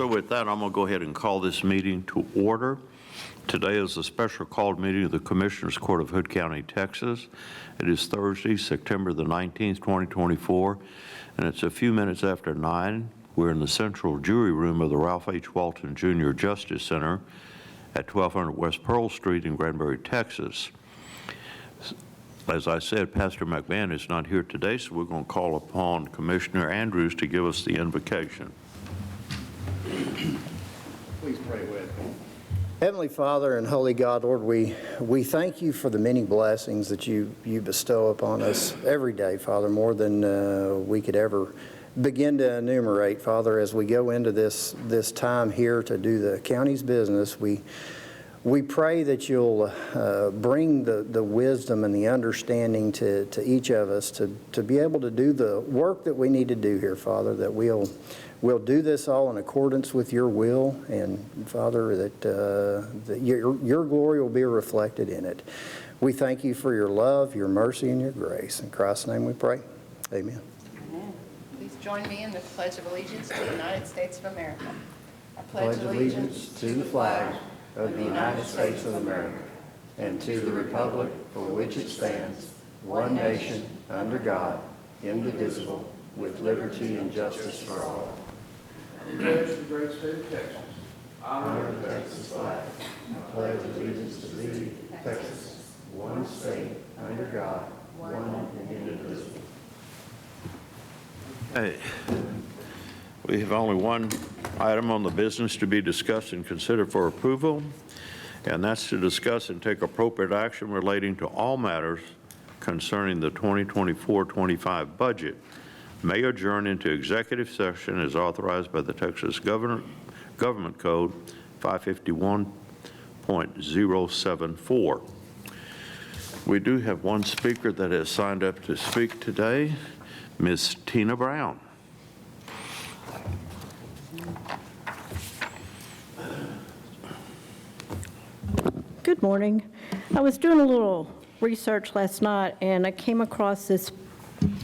So with that, I'm going to go ahead and call this meeting to order. Today is a special called meeting of the Commissioners Court of Hood County, Texas. It is Thursday, September the 19th, 2024, and it's a few minutes after 9. We're in the central jury room of the Ralph H. Walton Jr. Justice Center at 1200 West Pearl Street in Granbury, Texas. As I said, Pastor McMahon is not here today, so we're going to call upon Commissioner Andrews to give us the invocation. Please pray with me. Heavenly Father and Holy God, Lord, we thank you for the many blessings that you bestow upon us every day, Father, more than we could ever begin to enumerate. Father, as we go into this time here to do the county's business, we pray that you'll bring the wisdom and the understanding to each of us to be able to do the work that we need to do here, Father, that we'll do this all in accordance with your will, and Father, that your glory will be reflected in it. We thank you for your love, your mercy, and your grace. In Christ's name we pray. Amen. Amen. Please join me in the Pledge of Allegiance to the United States of America. I Pledge allegiance to the flag of the United States of America and to the republic for which it stands, one nation, under God, indivisible, with liberty and justice for all. I pledge the great state of Texas. Honor the Texas flag. I pledge allegiance to thee, Texas, one state, under God, one and indivisible. Hey, we have only one item on the business to be discussed and considered for approval, and that's to discuss and take appropriate action relating to all matters concerning the 2024-25 budget. May adjourn into executive session as authorized by the Texas Government Code 551.074. We do have one speaker that has signed up to speak today, Ms. Tina Brown. Good morning. I was doing a little research last night, and I came across this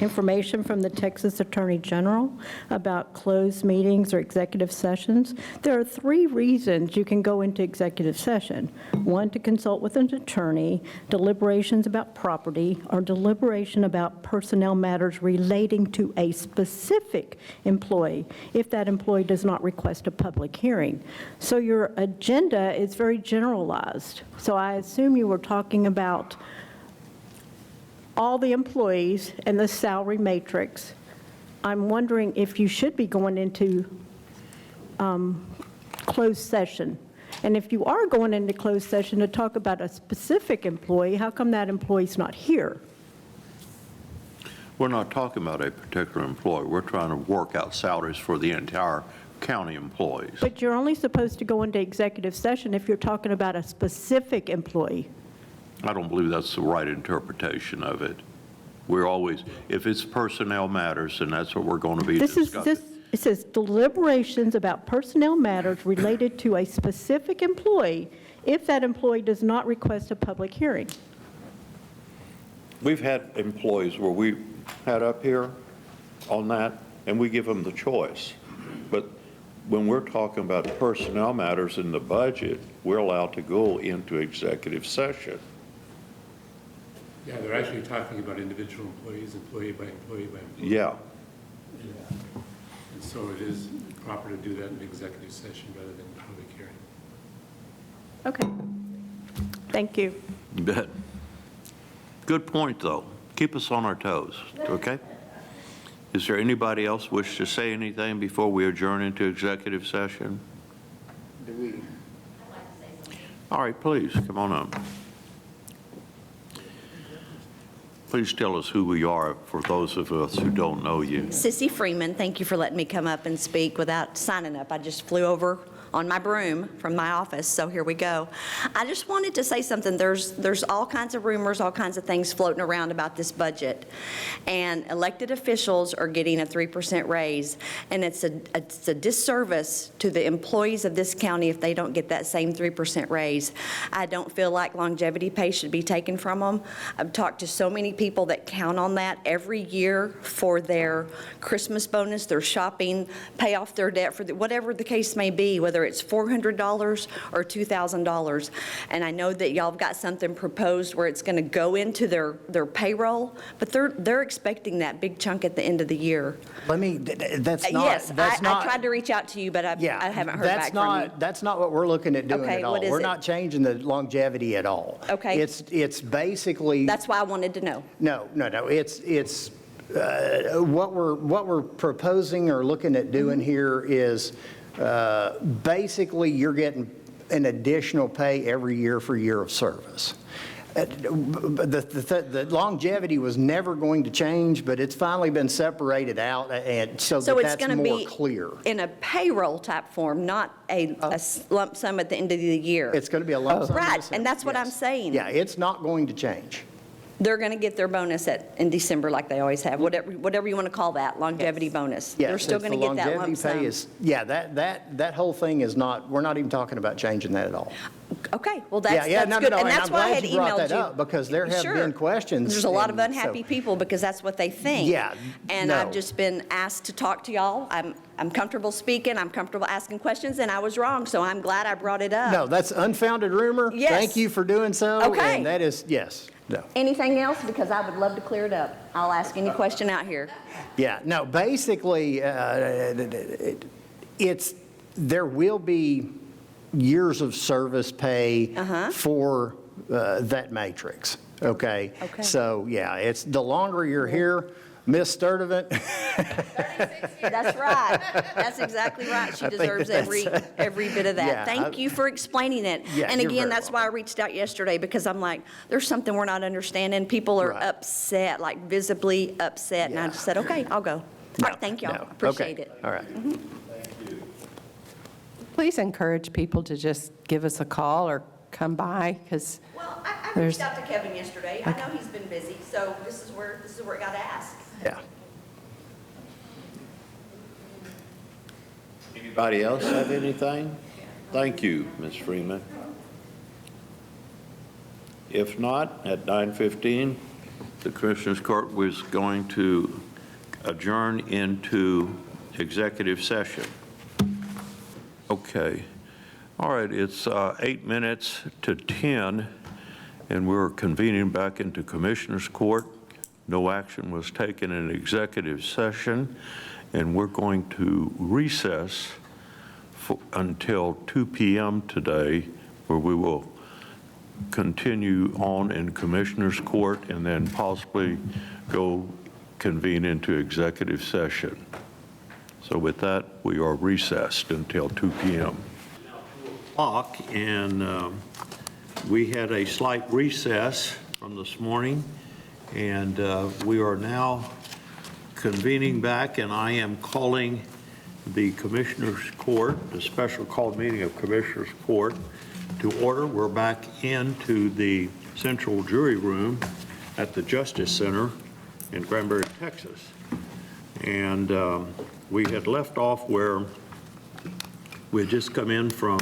information from the Texas Attorney General about closed meetings or executive sessions. There are 3 reasons you can go into executive session. 1, to consult with an attorney, deliberations about property, or deliberation about personnel matters relating to a specific employee, if that employee does not request a public hearing. So your agenda is very generalized. So I assume you were talking about all the employees and the salary matrix. I'm wondering if you should be going into closed session. And if you are going into closed session to talk about a specific employee, how come that employee's not here? We're not talking about a particular employee. We're trying to work out salaries for the entire county employees. But you're only supposed to go into executive session if you're talking about a specific employee. I don't believe that's the right interpretation of it. We're always, if it's personnel matters, then that's what we're going to be discussing. It says deliberations about personnel matters related to a specific employee if that employee does not request a public hearing. We've had employees where we had up here on that, and we give them the choice. But when we're talking about personnel matters in the budget, we're allowed to go into executive session. Yeah, they're actually talking about individual employees, employee by employee by employee. Yeah. And so it is proper to do that in executive session rather than public hearing. Okay. Thank you. Good. Good point, though. Keep us on our toes, okay? Is there anybody else wish to say anything before we adjourn into executive session? All right, please, come on up. Please tell us who we are for those of us who don't know you. Sissy Freeman, thank you for letting me come up and speak without signing up. I just flew over on my broom from my office, so here we go. I just wanted to say something. There's all kinds of rumors, all kinds of things floating around about this budget. And elected officials are getting a 3% raise. And it's a disservice to the employees of this county if they don't get that same 3% raise. I don't feel like longevity pay should be taken from them. I've talked to so many people that count on that every year for their Christmas bonus, their shopping, pay off their debt, for whatever the case may be, whether it's $400 or $2,000. And I know that y'all have got something proposed where it's going to go into their payroll, but they're expecting that big chunk at the end of the year. That's not. Yes, that's not, I tried to reach out to you, but I haven't heard back from you. That's not what we're looking at doing Okay, at all. what is We're it? not changing the longevity at all. Okay. It's basically. That's why I wanted to know. No. It's what we're proposing or looking at doing here is basically you're getting an additional pay every year for year of service. The longevity was never going to change, but it's finally been separated out, and so So it's that's going to more be clear. in a payroll type form, not a lump sum at the end of the year. It's going to be a lump sum. in Right, December, and that's what I'm yes. saying. Yeah, it's not going to change. They're going to get their bonus in December like they always have, whatever you want to call that, longevity bonus. Yes, They're still it's going the to get that lump longevity sum. pay yeah, that whole thing is not, we're not even talking about changing that at all. Okay, well, that's No, good. no, And that's I'm why I glad had you brought emailed that up, because there have Sure. been questions. There's a lot of and unhappy so- people because that's what they think. Yeah, And no. I've just been asked to talk to y'all. I'm comfortable speaking, I'm comfortable asking questions, and I was wrong, so I'm glad I brought it up. No, that's unfounded rumor. Yes. Thank you for doing so. Okay. And that is, yes, no. Anything else? Because I would love to clear it up. I'll ask any question out here. Yeah, no, basically, there will be years of service pay for that matrix, okay? Okay. So, yeah, it's the longer you're here, Miss Sturdivant. That's right. That's exactly right. She deserves every bit of that. Yeah, Thank you for explaining it. Yeah, And you're again, very that's why I reached out yesterday, because I'm like, there's something we're not understanding. People are Right. upset, like visibly upset. And I Yeah. just said, okay, I'll go. All right, thank y'all. No, Appreciate okay, it. all right. Please encourage people to just give us a call or come by, because Well, I There's- reached out to Kevin yesterday. I know he's been busy, so this is where it got asked. Yeah. Anybody else have anything? Thank you, Ms. Freeman. If not, at 9:15, the Commissioners Court was going to adjourn into executive session. Okay. All right, it's 8 minutes to 10, and we're convening back into Commissioners Court. No action was taken in executive session, and we're going to recess until 2 p.m. today, where we will continue on in Commissioners Court and then possibly go convene into executive session. So with that, we are recessed until 2 p.m. And we had a slight recess from this morning, and we are now convening back, and I am calling the Commissioners Court, the special called meeting of Commissioners Court, to order. We're back into the central jury room at the Justice Center in Granbury, Texas. And we had left off where we had just come in from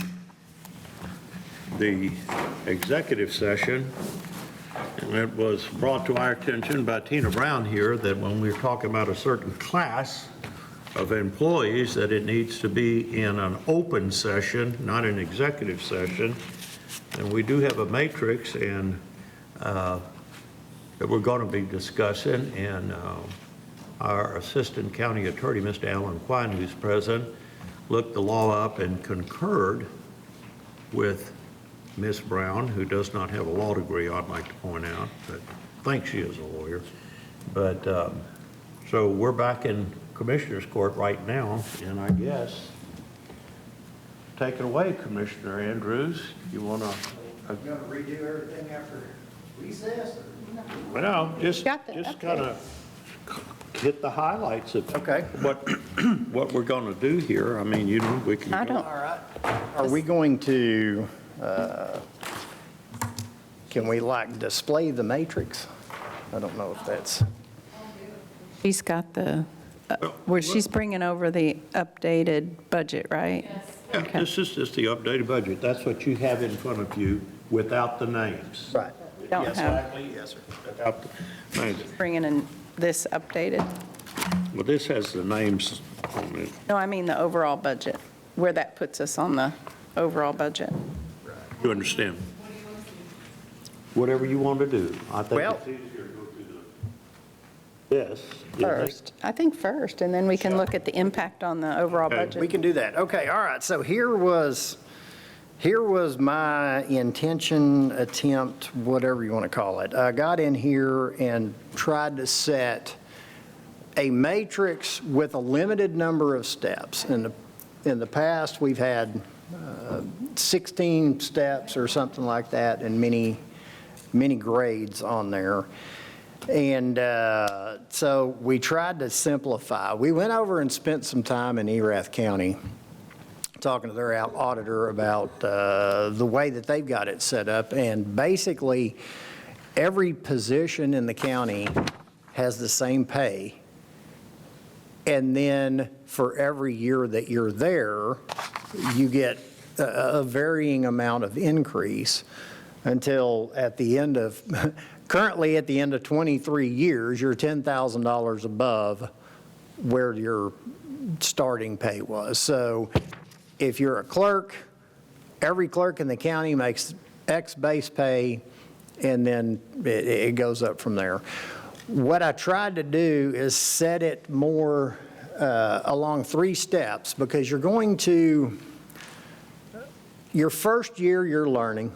the executive session, and it was brought to our attention by Tina Brown here that when we were talking about a certain class of employees, that it needs to be in an open session, not an executive session. And we do have a matrix and that we're going to be discussing, and our Assistant County Attorney, Mr. Alan Quine, who's present, looked the law up and concurred with Ms. Brown, who does not have a law degree, I'd like to point out, but thinks she is a lawyer. But so we're back in Commissioner's Court right now, and I guess, take it away, Commissioner Andrews. You want to? You going to redo everything after recess? Well, just Got the kind update. of hit the highlights of Okay. what we're going to do here. I mean, you know, we can. I don't, All right. Are we going to, can we like display the matrix? I don't know if that's, she's got the, where she's bringing over the updated budget, right? Yeah, this is just the updated budget. That's what you have in front of you without the names. right. Don't Yes, have- sir. Yes, sir. Without the names. Bringing in this updated. Well, this has the names on it. No, I mean the overall budget, where that puts us on the overall budget. You understand? Whatever you want to do. I think Well- it's easier to go through this. First, I think first, and then we can look at the impact on the overall Okay. budget. We can do that. Okay, all right. So here was my intention, attempt, whatever you want to call it. I got in here and tried to set a matrix with a limited number of steps. In the past, we've had 16 steps or something like that, and many grades on there. And so we tried to simplify. We went over and spent some time in Erath County talking to their auditor about the way that they've got it set up. And basically, every position in the county has the same pay. And then for every year that you're there, you get a varying amount of increase until at the end of, currently at the end of 23 years, you're $10,000 above where your starting pay was. So if you're a clerk, every clerk in the county makes X base pay, and then it goes up from there. What I tried to do is set it more along 3 steps, because you're going to, your first year, you're learning.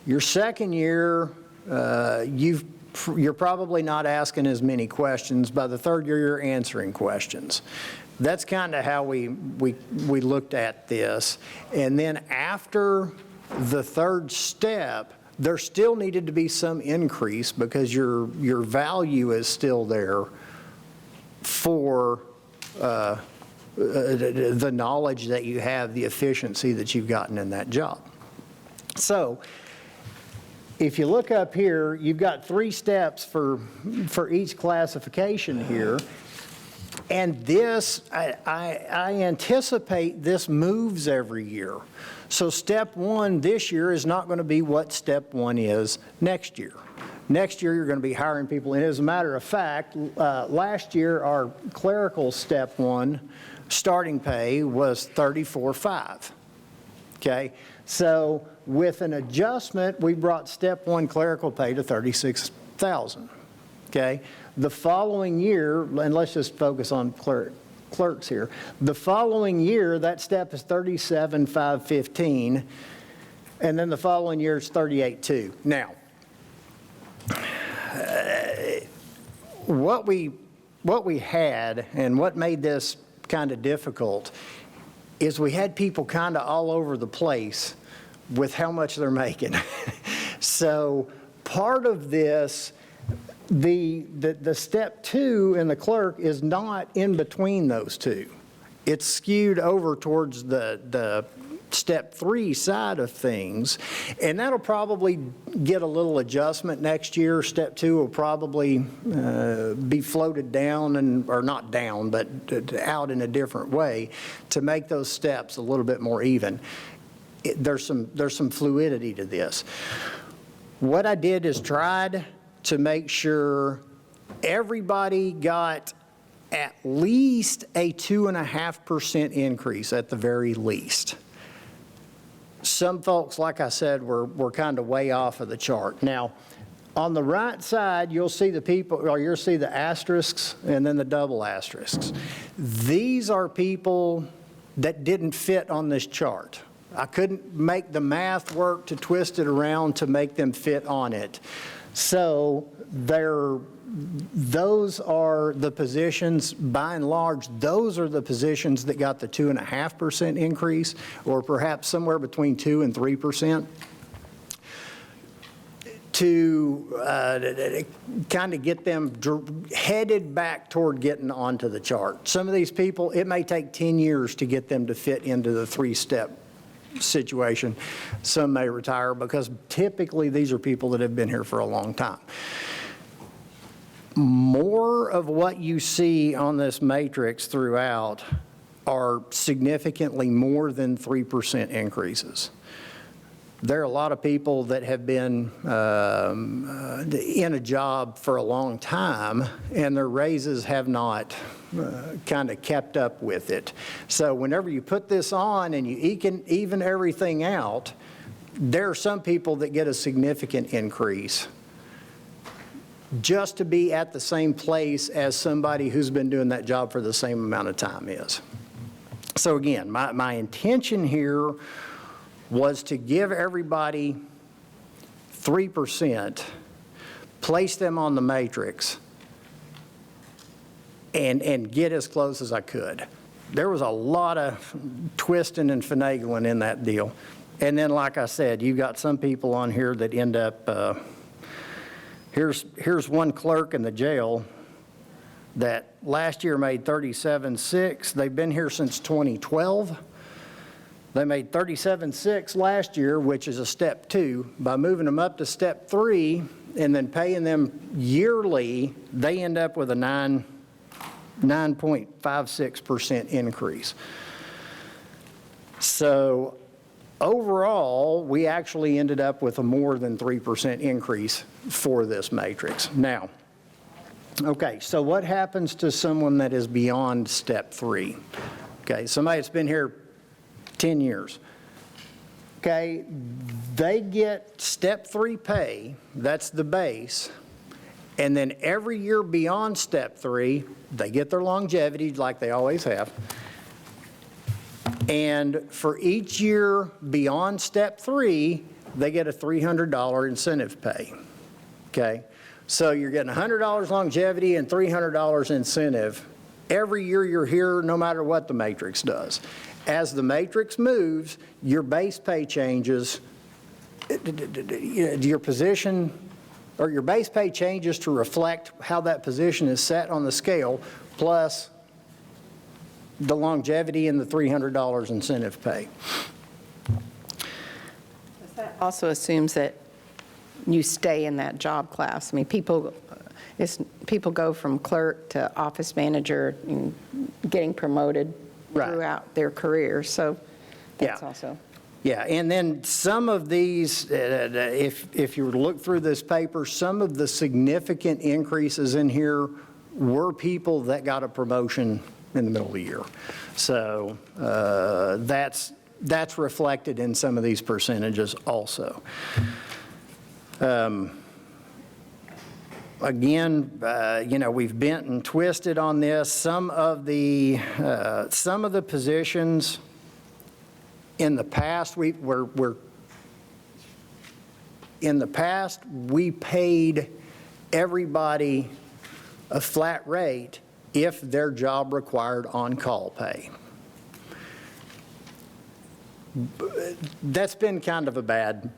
Your second year, you're probably not asking as many questions. By the third year, you're answering questions. That's kind of how we looked at this. And then after the third step, there still needed to be some increase, because your value is still there for the knowledge that you have, the efficiency that you've gotten in that job. So if you look up here, you've got 3 steps for each classification here. And this, I anticipate this moves every year. So step 1 this year is not going to be what step 1 is next year. Next year, you're going to be hiring people. And as a matter of fact, last year, our clerical step 1 starting pay was $34,500. Okay? So with an adjustment, we brought step 1 clerical pay to $36,000. Okay? The following year, and let's just focus on clerks here. The following year, that step is $37,515, and then the following year is $38,200. Now, what we had, and what made this kind of difficult, is we had people kind of all over the place with how much they're making. So part of this, the step 2 in the clerk is not in between those two. It's skewed over towards the step 3 side of things, and that'll probably get a little adjustment next year. Step 2 will probably be floated down, or not down, but out in a different way to make those steps a little bit more even. There's some fluidity to this. What I did is tried to make sure everybody got at least a 2.5% increase at the very least. Some folks, like I said, were kind of way off of the chart. Now, on the right side, you'll see the people, or you'll see the asterisks and then the double asterisks. These are people that didn't fit on this chart. I couldn't make the math work to twist it around to make them fit on it. So those are the positions, by and large, those are the positions that got the 2.5% increase, or perhaps somewhere between 2 and 3%. to kind of get them headed back toward getting onto the chart. Some of these people, it may take 10 years to get them to fit into the three-step situation. Some may retire because typically these are people that have been here for a long time. More of what you see on this matrix throughout are significantly more than 3% increases. There are a lot of people that have been in a job for a long time, and their raises have not kind of kept up with it. So whenever you put this on and you even everything out, there are some people that get a significant increase just to be at the same place as somebody who's been doing that job for the same amount of time is. So again, my intention here was to give everybody 3%, place them on the matrix, and get as close as I could. There was a lot of twisting and finagling in that deal. And then, like I said, you've got some people on here that end up, here's one clerk in the jail that last year made $37,600. They've been here since 2012. They made $37,600 last year, which is a step 2. By moving them up to step 3 and then paying them yearly, they end up with a 9.56% increase. So overall, we actually ended up with a more than 3% increase for this matrix. Now, okay, so what happens to someone that is beyond step 3? Okay, somebody that's been here 10 years. Okay, they get step 3 pay, that's the base, and then every year beyond step 3, they get their longevity like they always have. And for each year beyond step 3, they get a $300 incentive pay. Okay, so you're getting $100 longevity and $300 incentive every year you're here, no matter what the matrix does. As the matrix moves, your base pay changes, your position, or your base pay changes to reflect how that position is set on the scale, plus the longevity and the $300 incentive pay. That also assumes that you stay in that job class. I mean, people go from clerk to office manager and getting promoted throughout their career, so that's also. Yeah, and then some of these, if you were to look through this paper, some of the significant increases in here were people that got a promotion in the middle of the year. So that's reflected in some of these percentages also. Again, we've bent and twisted on this. Some of the positions in the past, we paid everybody a flat rate if their job required on-call pay. That's been kind of a bad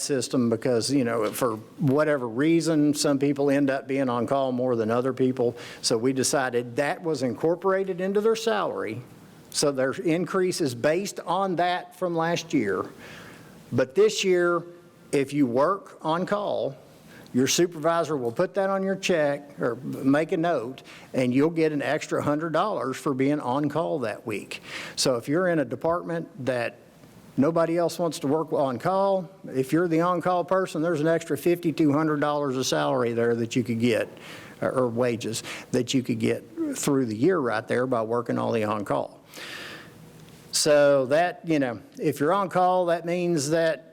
system because, for whatever reason, some people end up being on call more than other people. So we decided that was incorporated into their salary. So their increase is based on that from last year. But this year, if you work on call, your supervisor will put that on your check or make a note, and you'll get an extra $100 for being on call that week. So if you're in a department that nobody else wants to work on call, if you're the on-call person, there's an extra $5,200 of salary there that you could get, or wages that you could get through the year right there by working all the on-call. So that, if you're on call, that means that,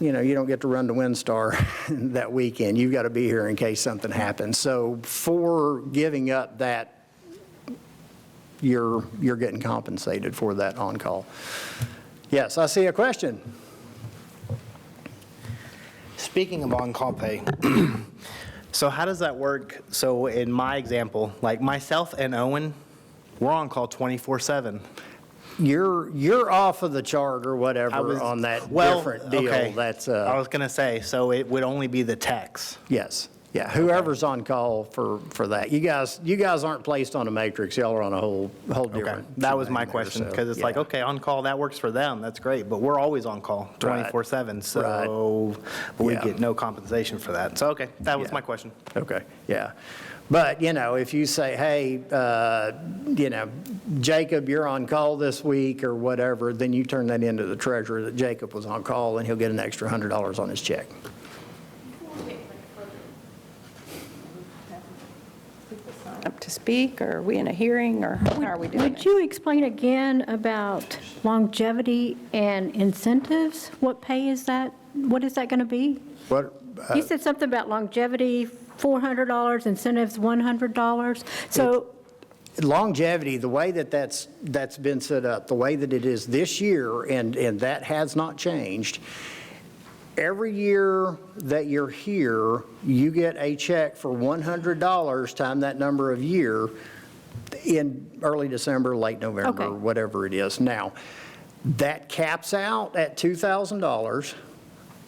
you don't get to run to WinStar that weekend. You've got to be here in case something happens. So for giving up that, you're getting compensated for that on-call. Yes, I see a question. Speaking of on-call pay, so how does that work? So in my example, like myself and Owen, we're on call 24/7. You're off of the chart or I whatever was- on that well, different deal. okay. That's, I was going to say, so it would only be the techs. yes, yeah, whoever's on call for that. You guys aren't placed on a matrix, y'all are on a whole Okay, different. that was my shebang there, question, so, because it's like, yeah. okay, on call, that works for them, that's great, but we're always on call, 24/7, so we Yeah. get no compensation for that. So, okay, that was Yeah. my question. Okay, yeah. But, if you say, hey, Jacob, you're on call this week or whatever, then you turn that into the treasurer that Jacob was on call and he'll get an extra $100 on his check. Up to speak, or are we in a hearing, or how are we doing Would it? you explain again about longevity and incentives? What pay is that? What is that going to be? What, You said something about longevity, $400, incentives, $100. So, longevity, the way that's been set up, the way that it is this year, and that has not changed, every year that you're here, you get a check for $100 times that number of year in early December, late November, Okay. whatever it is. Now, that caps out at $2,000,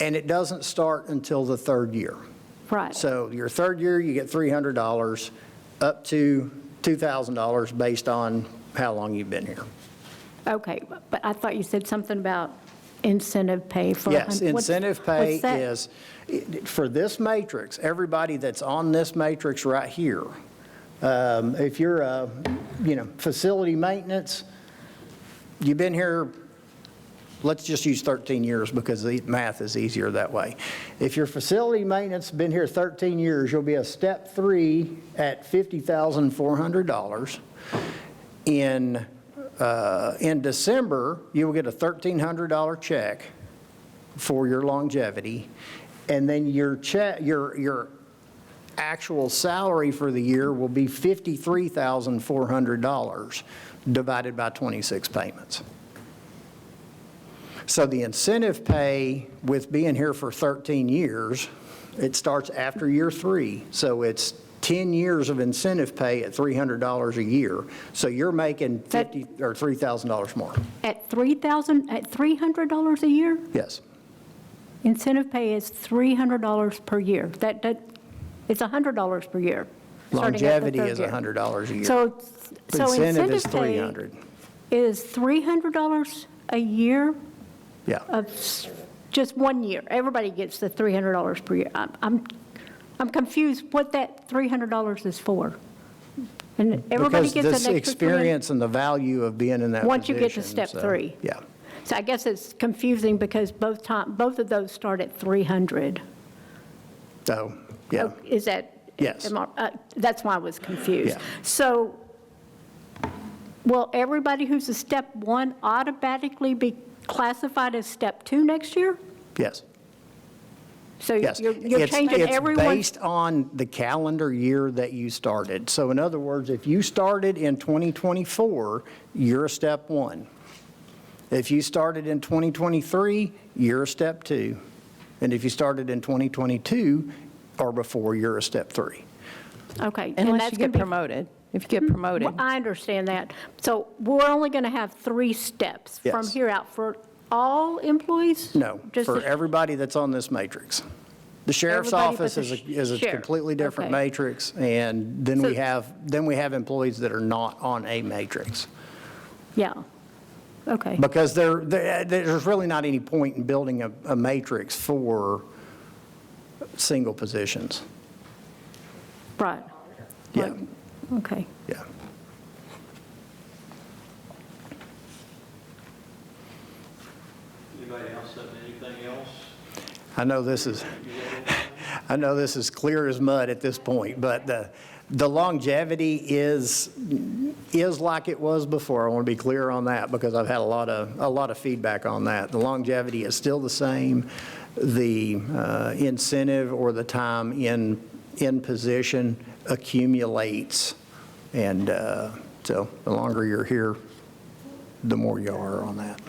and it doesn't start until the third year. right. So your third year, you get $300, up to $2,000 based on how long you've been here. Okay, but I thought you said something about incentive pay for. Yes, what's- incentive pay what's that? is, for this matrix, everybody that's on this matrix right here, if you're, facility maintenance, you've been here, let's just use 13 years because the math is easier that way. If your facility maintenance been here 13 years, you'll be a step 3 at $50,400. In December, you will get a $1,300 check for your longevity, and then your actual salary for the year will be $53,400 divided by 26 payments. So the incentive pay with being here for 13 years, it starts after year 3. So it's 10 years of incentive pay at $300 a year. So you're making $3,000 more. At $300 a year? Yes. Incentive pay is $300 per year. It's $100 per year. starting at the Longevity third is year. $100 a year. So Incentive is incentive pay $300. is $300 a year Yeah. of just 1 year. Everybody gets the $300 per year. I'm confused what that $300 is for. And everybody Because gets an this extra experience and the value of being in that position. Once you get to step so, 3. Yeah. So I guess it's confusing because both of those start at 300. So, yeah. Oh, is that? Yes. That's why I was confused. Yeah. So will everybody who's a step 1 automatically be classified as step 2 next year? Yes. So Yes. you're It's- changing It's everyone's, based on the calendar year that you started. So in other words, if you started in 2024, you're a step 1. If you started in 2023, you're a step 2. And if you started in 2022 or before, you're a step 3. okay. and Unless that's you gonna get be- promoted. If you get promoted. Well, I understand that. So we're only going to have 3 steps from Yes. here out for all employees? No, Just for the- everybody that's on this matrix. The sheriff's Everybody but office the is a sheriff. completely different Okay. matrix, and then So- we have employees that are not on a matrix. Yeah. Okay. Because there's really not any point in building a matrix for single positions. Right. Yeah, Okay. yeah. Anybody else have anything else? I know this is clear as mud at this point, but the longevity is like it was before. I want to be clear on that because I've had a lot of feedback on that. The longevity is still the same. The incentive or the time in position accumulates, and so the longer you're here, the more you are on that.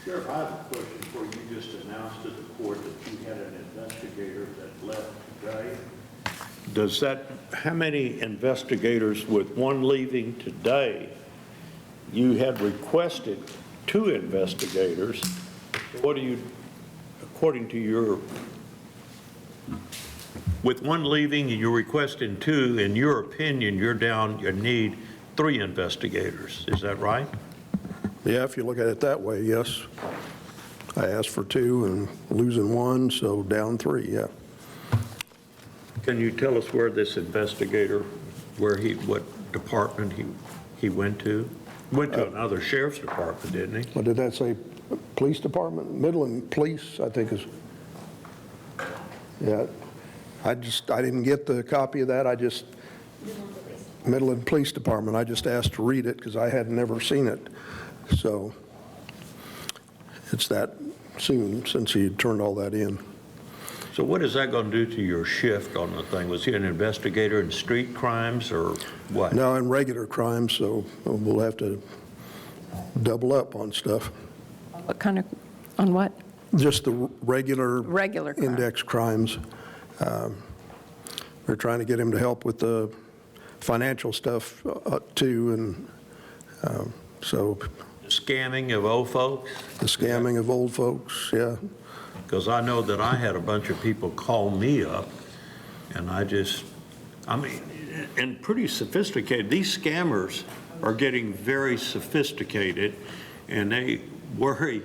Sheriff, I have a question for you. You just announced to the court that you had an investigator that left today. Does that, how many investigators with one leaving today? You had requested 2 investigators. What do you, according to your, with one leaving and you're requesting 2, in your opinion, you're down, you need 3 investigators. Is that right? Yeah, if you look at it that way, yes. I asked for 2 and losing 1, so down 3, yeah. Can you tell us where this investigator, where he, what department he went to? Went to another sheriff's department, didn't he? What did that say? Police department? Midland Police, I think is, yeah. I didn't get the copy of that. I just, Midland Police Department, I just asked to read it because I had never seen it. So it's that soon since he had turned all that in. So what is that going to do to your shift on the thing? Was he an investigator in street crimes or what? No, in regular crimes, so we'll have to double up on stuff. What kind of, on what? Just the regular Crime. index crimes. We're trying to get him to help with the financial stuff too, and so. Scamming of old folks? The scamming of old folks, yeah. Because I know that I had a bunch of people call me up, and I mean, and pretty sophisticated. These scammers are getting very sophisticated, and they worry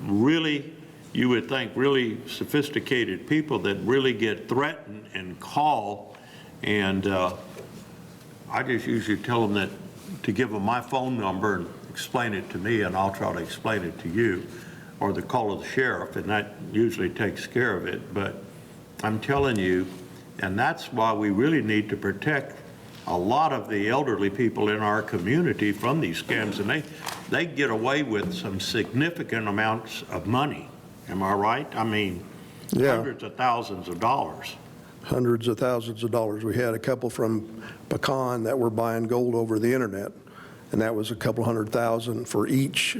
really, you would think, really sophisticated people that really get threatened and call, and I just usually tell them that to give them my phone number and explain it to me, and I'll try to explain it to you, or the call of the sheriff, and that usually takes care of it. But I'm telling you, and that's why we really need to protect a lot of the elderly people in our community from these scams, and they get away with some significant amounts of money. Am I right? I mean, Yeah. hundreds of thousands of dollars. Hundreds of thousands of dollars. We had a couple from Pecan that were buying gold over the internet, and that was a couple $100,000 for each.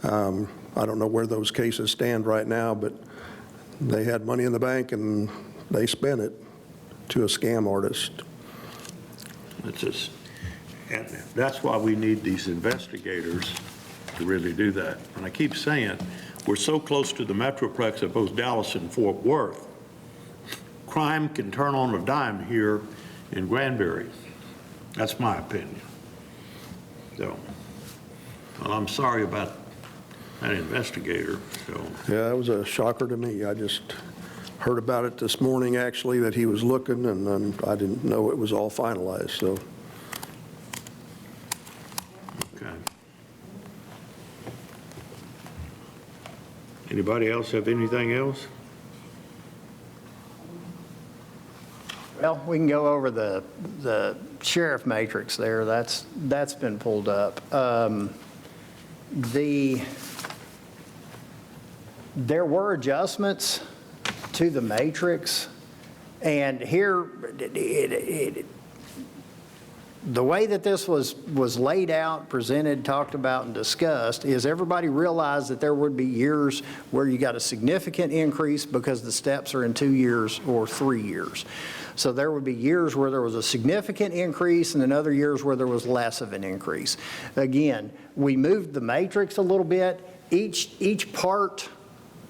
I don't know where those cases stand right now, but they had money in the bank and they spent it to a scam artist. It's just, and that's why we need these investigators to really do that. And I keep saying, we're so close to the Metroplex of both Dallas and Fort Worth. Crime can turn on a dime here in Granbury. That's my opinion. So, well, I'm sorry about that investigator, so. Yeah, it was a shocker to me. I just heard about it this morning, actually, that he was looking, and I didn't know it was all finalized, so. Okay. Anybody else have anything else? Well, we can go over the sheriff matrix there. That's been pulled up. There were adjustments to the matrix, and here, the way that this was laid out, presented, talked about, and discussed is everybody realized that there would be years where you got a significant increase because the steps are in 2 years or 3 years. So there would be years where there was a significant increase and then other years where there was less of an increase. Again, we moved the matrix a little bit. Each part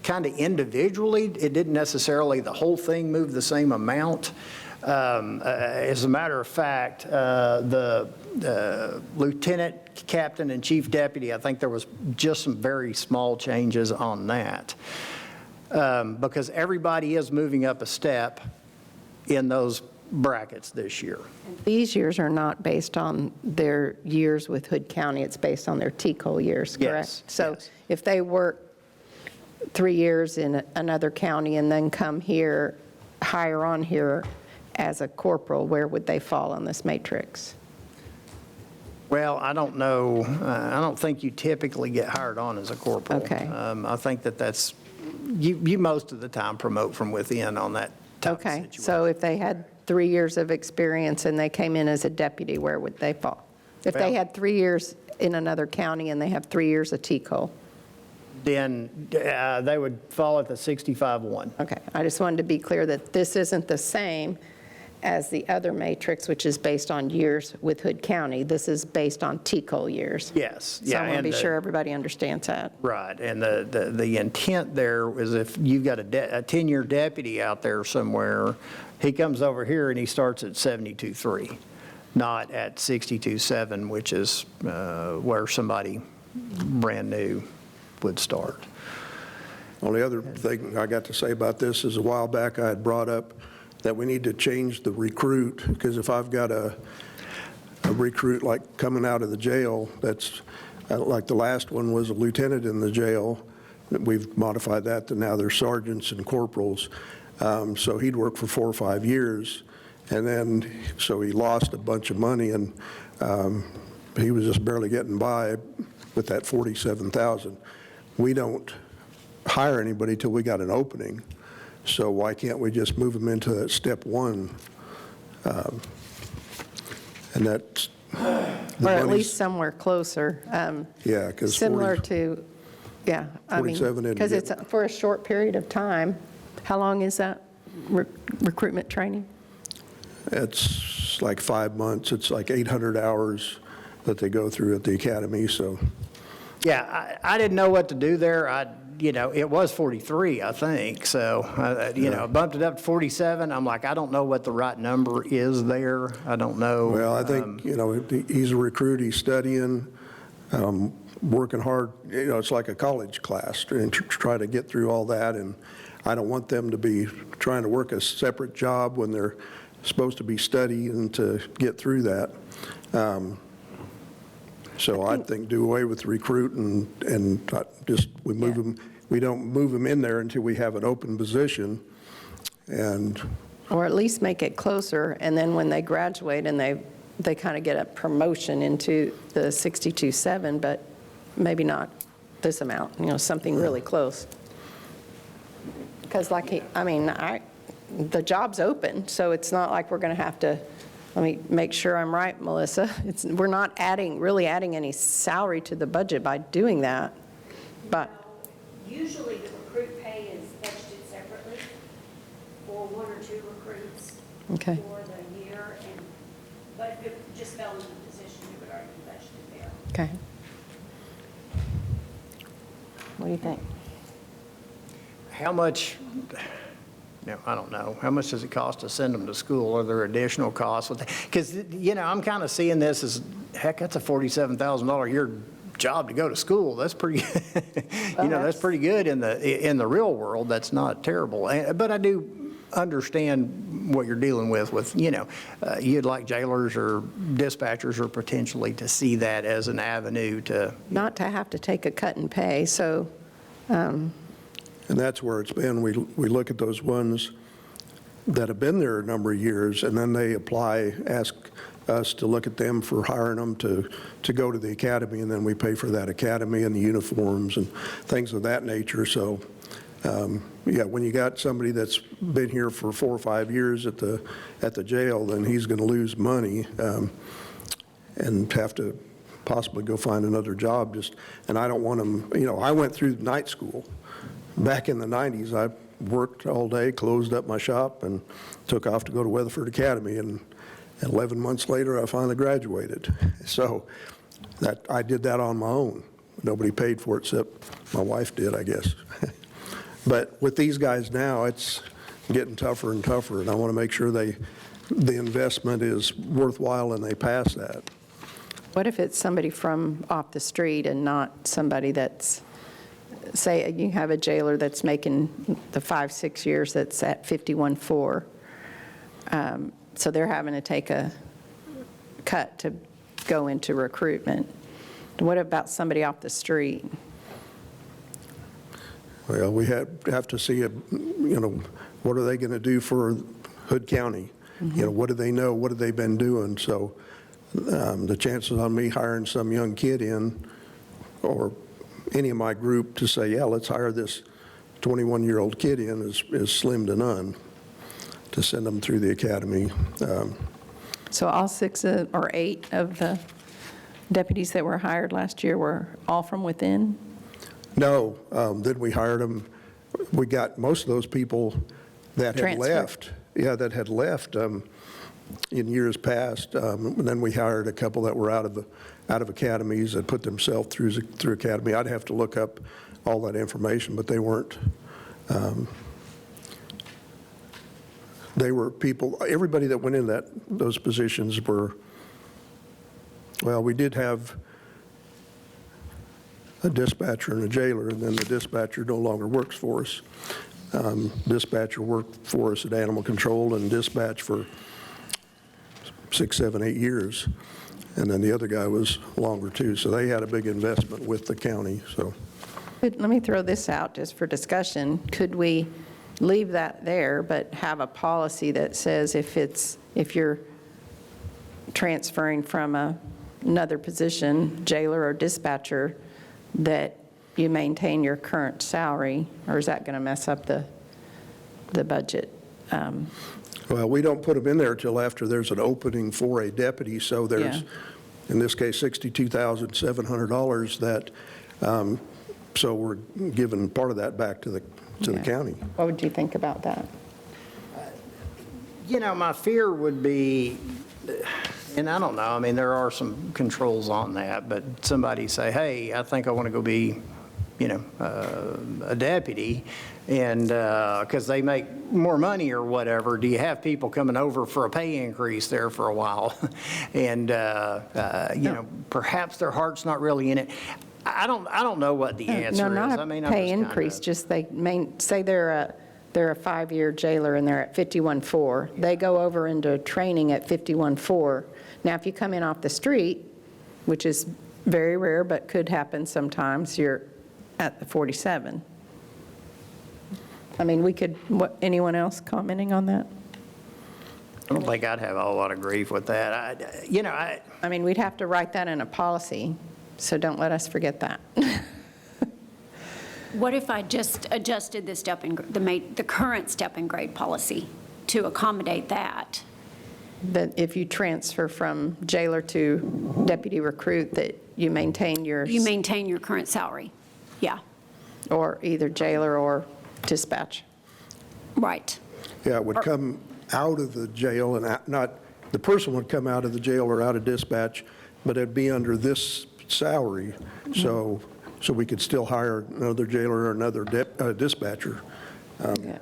kind of individually, it didn't necessarily the whole thing move the same amount. As a matter of fact, the lieutenant, captain, and chief deputy, I think there was just some very small changes on that. Because everybody is moving up a step in those brackets this year. These years are not based on their years with Hood County, it's based on their TCOL years, correct? Yes, So yes. if they work 3 years in another county and then come here, hire on here as a corporal, where would they fall on this matrix? Well, I don't know. I don't think you typically get hired on as a corporal. Okay. I think that's, you most of the time promote from within on that type of Okay, situation. so if they had 3 years of experience and they came in as a deputy, where would they fall? If they Well- had 3 years in another county and they have 3 years of TCOL? then they would fall at the 65-1. Okay, I just wanted to be clear that this isn't the same as the other matrix, which is based on years with Hood County. This is based on TCOL years. Yes. So I want to be and, sure everybody understands that. Right, and the intent there is if you've got a 10-year deputy out there somewhere, he comes over here and he starts at 72.3, not at 62.7, which is where somebody brand new would start. Only other thing I got to say about this is a while back I had brought up that we need to change the recruit, because if I've got a recruit like coming out of the jail, that's like the last one was a lieutenant in the jail. We've modified that to now they're sergeants and corporals. So he'd worked for 4 or 5 years, and then so he lost a bunch of money, and he was just barely getting by with that $47,000. We don't hire anybody till we got an opening. So why can't we just move them into that step 1? And that's. Or at least somewhere closer. Yeah, because. Similar to, yeah. 47 isn't because it's getting- for a short period of time. How long is that recruitment training? It's like 5 months. It's like 800 hours that they go through at the academy, so. Yeah, I didn't know what to do there. It was 43, I think, so, bumped it up to 47. I'm like, I don't know what the right number is there. I don't know. Well, I think, he's a recruit, he's studying, working hard. It's like a college class, and try to get through all that, and I don't want them to be trying to work a separate job when they're supposed to be studying to get through that. So I think do away with recruit and we move them, we don't move them in there until we have an open position, and. Or at least make it closer, and then when they graduate and they kind of get a promotion into the 62.7, but maybe not this amount, something really close. Because the job's open, so it's not like we're going to have to, let me make sure I'm right, Melissa. We're not really adding any salary to the budget by doing that, but. Usually the recruit pay is budgeted separately for 1 or 2 recruits Okay. for the year, but if it just fell into the position, it would already be budgeted there. Okay. What do you think? How much, I don't know, how much does it cost to send them to school? Are there additional costs? Because, I'm kind of seeing this as, heck, that's a $47,000 a year job to go to school. That's pretty, that's pretty good in the real world. That's not terrible. But I do understand what you're dealing with, you'd like jailers or dispatchers or potentially to see that as an avenue to. Not to have to take a cut in pay, so. And that's where it's been. We look at those ones that have been there a number of years, and then they apply, ask us to look at them for hiring them to go to the academy, and then we pay for that academy and the uniforms and things of that nature. So, when you got somebody that's been here for 4 or 5 years at the jail, then he's going to lose money and have to possibly go find another job. And I don't want him. I went through night school. Back in the 90s, I worked all day, closed up my shop, and took off to go to Weatherford Academy, and 11 months later, I finally graduated. So I did that on my own. Nobody paid for it except my wife did, I guess. But with these guys now, it's getting tougher and tougher, and I want to make sure the investment is worthwhile and they pass that. What if it's somebody from off the street and not somebody that's, say you have a jailer that's making the 5-6 years that's at 51.4, so they're having to take a cut to go into recruitment. What about somebody off the street? Well, we have to see, what are they going to do for Hood County? What do they know? What have they been doing? So the chances on me hiring some young kid in, or any of my group to say, yeah, let's hire this 21-year-old kid in is slim to none to send them through the academy. So all 6 or 8 of the deputies that were hired last year were all from within? No, then we hired them. We got most of those people that had Transfer. left. Yeah, that had left in years past. And then we hired a couple that were out of academies that put themselves through academy. I'd have to look up all that information, but they weren't. They were people. Everybody that went in those positions were. Well, we did have a dispatcher and a jailer, and then the dispatcher no longer works for us. Dispatcher worked for us at Animal Control and dispatch for 6, 7, 8 years. And then the other guy was longer too. So they had a big investment with the county, so. Let me throw this out just for discussion. Could we leave that there, but have a policy that says if you're transferring from another position, jailer or dispatcher, that you maintain your current salary, or is that going to mess up the budget? Well, we don't put them in there till after there's an opening for a deputy, so there's, Yeah. in this case, $62,700 that, so we're giving part of that back to the Yeah. county. What would you think about that? You know, my fear would be, and I don't know, I mean, there are some controls on that, but somebody say, hey, I think I want to go be, a deputy, and because they make more money or whatever, do you have people coming over for a pay increase there for a while? And, perhaps their heart's not really in it. I don't know what the answer is. No, not I mean, a I'm pay just kinda- increase, just say they're a 5-year jailer and they're at 51.4. They go over into training at 51.4. Now, if you come in off the street, which is very rare but could happen sometimes, you're at the 47. I mean, anyone else commenting on that? I don't think I'd have a whole lot of grief with that. I mean, we'd have to write that in a policy, so don't let us forget that. What if I just adjusted the current step and grade policy to accommodate that? That if you transfer from jailer to deputy recruit, that you maintain your... You maintain your current salary, yeah, Or either jailer or dispatch. right. Yeah, it would come out of the jail and the person would come out of the jail or out of dispatch, but it'd be under this salary. So we could still hire another jailer or another dispatcher. Yeah.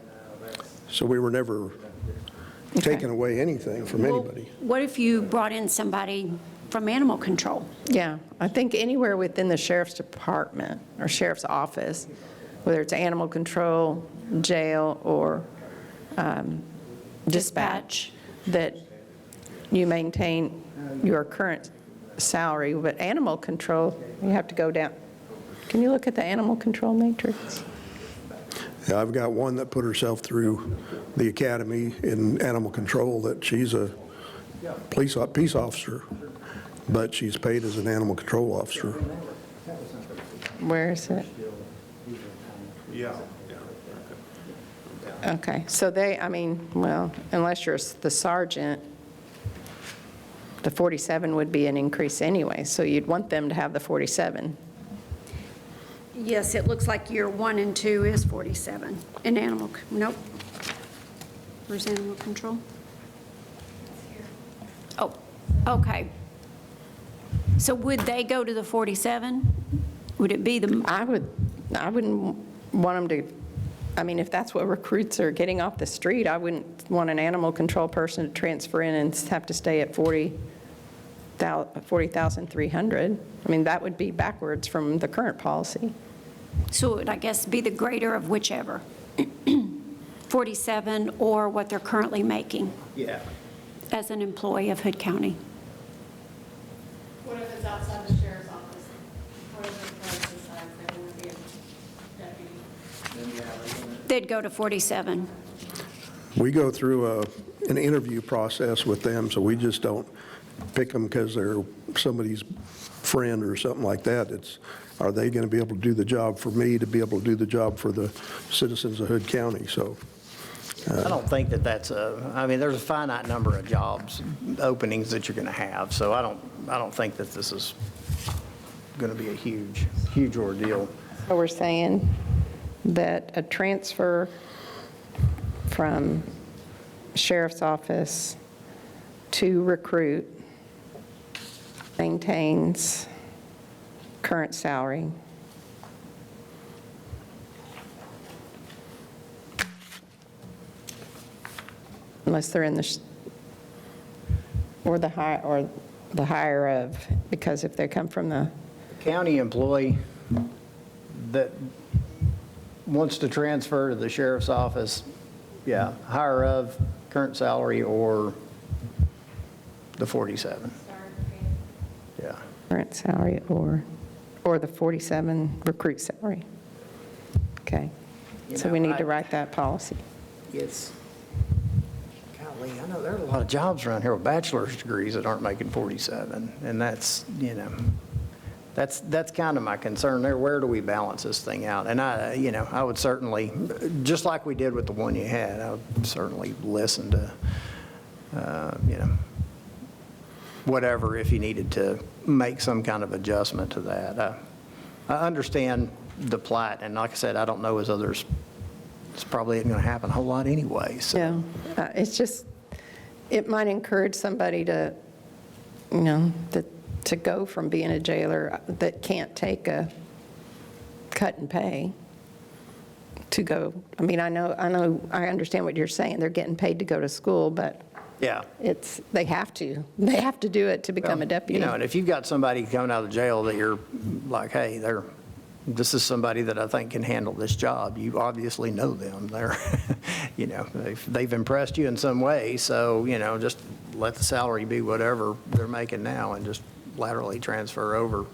So we were never taking away anything from Well, anybody. what if you brought in somebody from animal control? Yeah, I think anywhere within the sheriff's department or sheriff's office, whether it's animal control, jail, or dispatch, that you maintain your current salary. But animal control, you have to go down. Can you look at the animal control matrix? Yeah, I've got one that put herself through the academy in animal control, that she's a peace officer, but she's paid as an animal control officer. Where is it? Yeah. Okay, so unless you're the sergeant, the 47 would be an increase anyway, so you'd want them to have the 47. Yes, it looks like year 1 and 2 is 47 in nope. Where's animal control? Oh, okay. So would they go to the 47? Would it be I wouldn't want them to, if that's what recruits are getting off the street, I wouldn't want an animal control person to transfer in and have to stay at 40,300. That would be backwards from the current policy. So it would, I guess, be the greater of whichever, 47 or what they're currently making Yeah. as an employee of Hood County. What if it's outside the sheriff's office? What if the judge decides they want to be a deputy? They'd go to 47. We go through an interview process with them, so we just don't pick them because they're somebody's friend or something like that. It's, are they going to be able to do the job for me, to be able to do the job for the citizens of Hood County? So I don't think that's there's a finite number of jobs, openings that you're going to have, so I don't think that this is going to be a huge ordeal. So we're saying that a transfer from sheriff's office to recruit maintains current salary. Unless they're in the, or the higher of, because if they come from the, County employee that wants to transfer to the sheriff's office, yeah, higher of current salary or the 47. Yeah. current salary or the 47 recruit salary. Okay. So we need to write that policy. It's, golly, I know there are a lot of jobs around here with bachelor's degrees that aren't making 47, and that's, that's kind of my concern there. Where do we balance this thing out? And I would certainly, just like we did with the one you had, I would certainly listen to, whatever, if you needed to make some kind of adjustment to that. I understand the plight, and like I said, I don't know as others, it's probably isn't going to happen a whole lot anyway, so. Yeah, it's just, it might encourage somebody to, to go from being a jailer that can't take a cut in pay to go, I understand what you're saying, they're getting paid to go to school, but Yeah. they have to do it to become a deputy. And if you've got somebody coming out of jail that you're like, hey, this is somebody that I think can handle this job, you obviously know them. They're, they've impressed you in some way, so, just let the salary be whatever they're making now and just laterally transfer over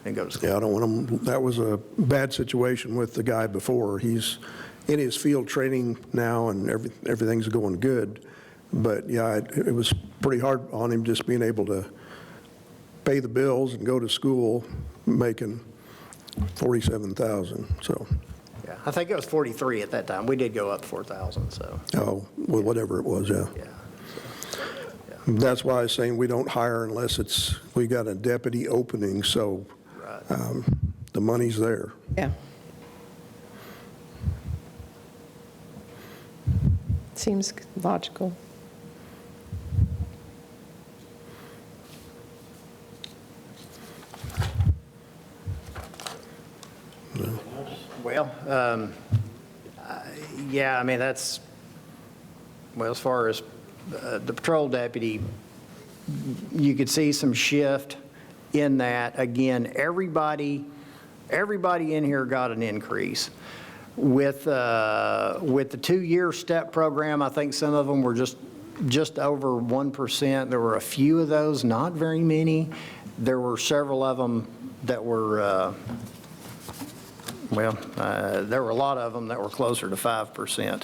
and go to school. Yeah, I don't want him, that was a bad situation with the guy before. He's in his field training now and everything's going good. But yeah, it was pretty hard on him just being able to pay the bills and go to school making $47,000, so. Yeah, I think it was 43 at that time. We did go up 4,000, so. Oh, well, whatever it was, yeah. Yeah. That's why I was saying we don't hire unless we got a deputy opening, so the money's there. Yeah. Seems logical. Well, yeah, that's, well, as far as the patrol deputy, you could see some shift in that. Again, everybody in here got an increase. With the 2-year step program, I think some of them were just over 1%. There were a few of those, not very many. There were several of them that were, there were a lot of them that were closer to 5%.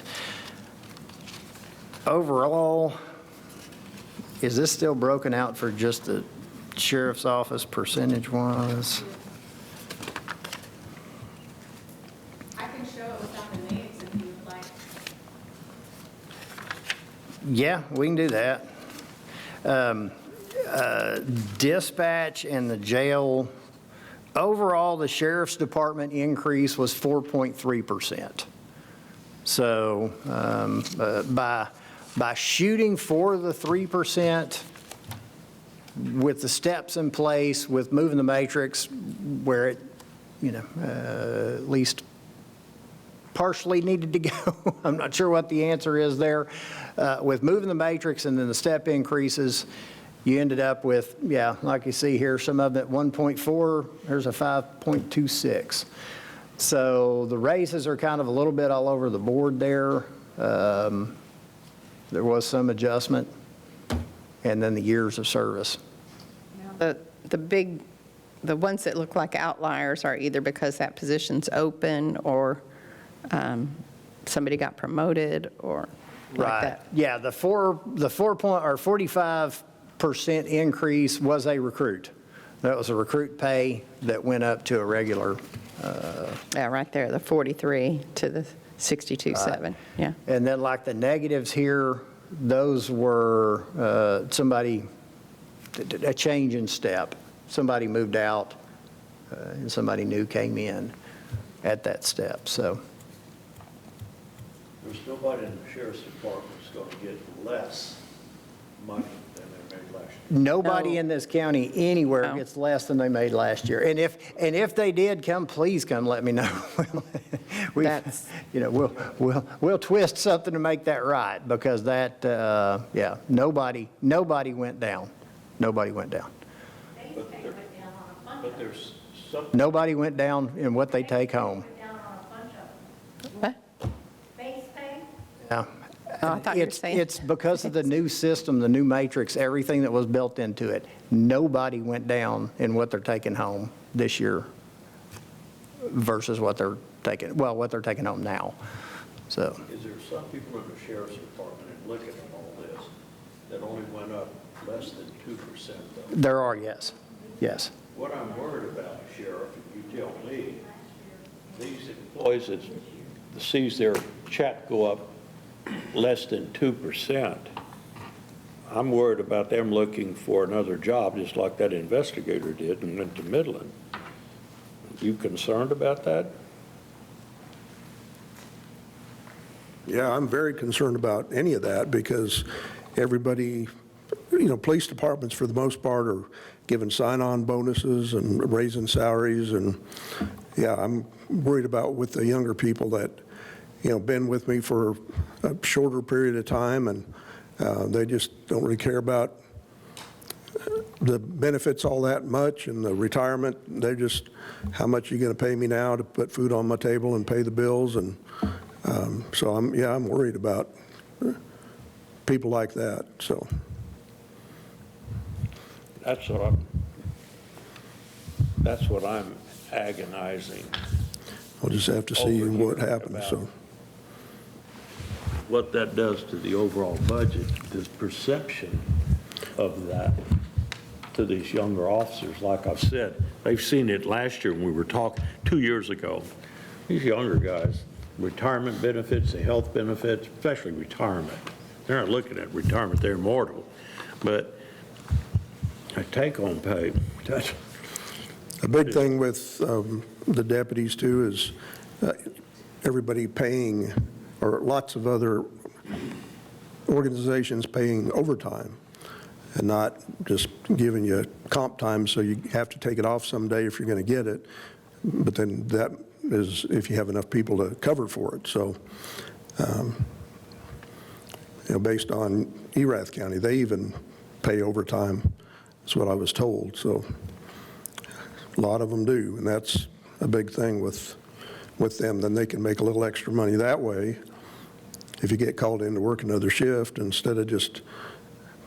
Overall, is this still broken out for just the sheriff's office percentage-wise? I can show it without the names if you would like. Yeah, we can do that. Dispatch and the jail, overall, the sheriff's department increase was 4.3%. So by shooting for the 3%, with the steps in place, with moving the matrix where it, at least partially needed to go. I'm not sure what the answer is there. With moving the matrix and then the step increases, you ended up with, like you see here, some of it at 1.4, there's a 5.26. So the raises are kind of a little bit all over the board there. There was some adjustment, and then the years of service. The ones that look like outliers are either because that position's open or somebody got promoted or like that. Yeah, the 45% increase was a recruit. That was a recruit pay that went up to a regular. Yeah, right there, the 43 to the 62.7, yeah. And then like the negatives here, those were a change in step. Somebody moved out and somebody new came in. at that step, so. There's nobody in the sheriff's department that's going to get less money than they made last year. Nobody No. in this county anywhere No. gets less than they made last year. And if they did, please come let me know. We- That's- You know, we'll twist something to make that right, because that, yeah, nobody went down. Nobody went down. Base pay went down on a bunch But of them. there's some, Nobody went down in what they take home. Went down on a bunch of them. What? Base pay, Yeah. Oh, I thought you were It's- saying- It's because of the new system, the new matrix, everything that was built into it. Nobody went down in what they're taking home this year versus what they're taking home now. So, is there some people in the sheriff's department that looking at all this that only went up less than 2% though? there are, yes, yes. What I'm worried about, Sheriff, if you tell me, these employees that sees their check go up less than 2%, I'm worried about them looking for another job, just like that investigator did and went to Midland. You concerned about that? Yeah, I'm very concerned about any of that because everybody, police departments for the most part are giving sign-on bonuses and raising salaries. And yeah, I'm worried about with the younger people that, been with me for a shorter period of time and they just don't really care about the benefits all that much and the retirement. They're just, how much are you going to pay me now to put food on my table and pay the bills? And so I'm worried about people like that, so. That's what I'm agonizing. We'll just have to see Over what here happens, about- so. What that does to the overall budget, this perception of that to these younger officers, like I've said, they've seen it last year when we were talking, 2 years ago. These younger guys, retirement benefits, the health benefits, especially retirement. They're not looking at retirement, they're immortal. But a take-home pay, that's, A big thing with the deputies too is everybody paying, or lots of other organizations paying overtime and not just giving you comp time so you have to take it off someday if you're going to get it. But then that is if you have enough people to cover for it. So, based on Erath County, they even pay overtime. That's what I was told. So a lot of them do, and that's a big thing with them. Then they can make a little extra money that way if you get called in to work another shift instead of just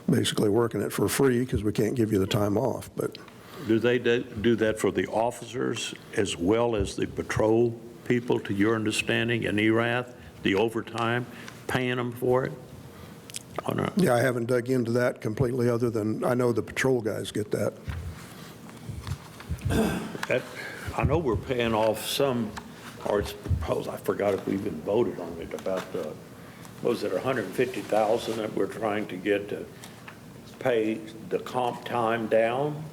basically working it for free because we can't give you the time off. But do they do that for the officers as well as the patrol people, to your understanding, in ERAF, the overtime, paying them for it? Or not? yeah, I haven't dug into that completely other than I know the patrol guys get that. I know we're paying off some, or it's proposed, I forgot if we even voted on it, about the, what was it, 150,000 that we're trying to get to pay the comp time down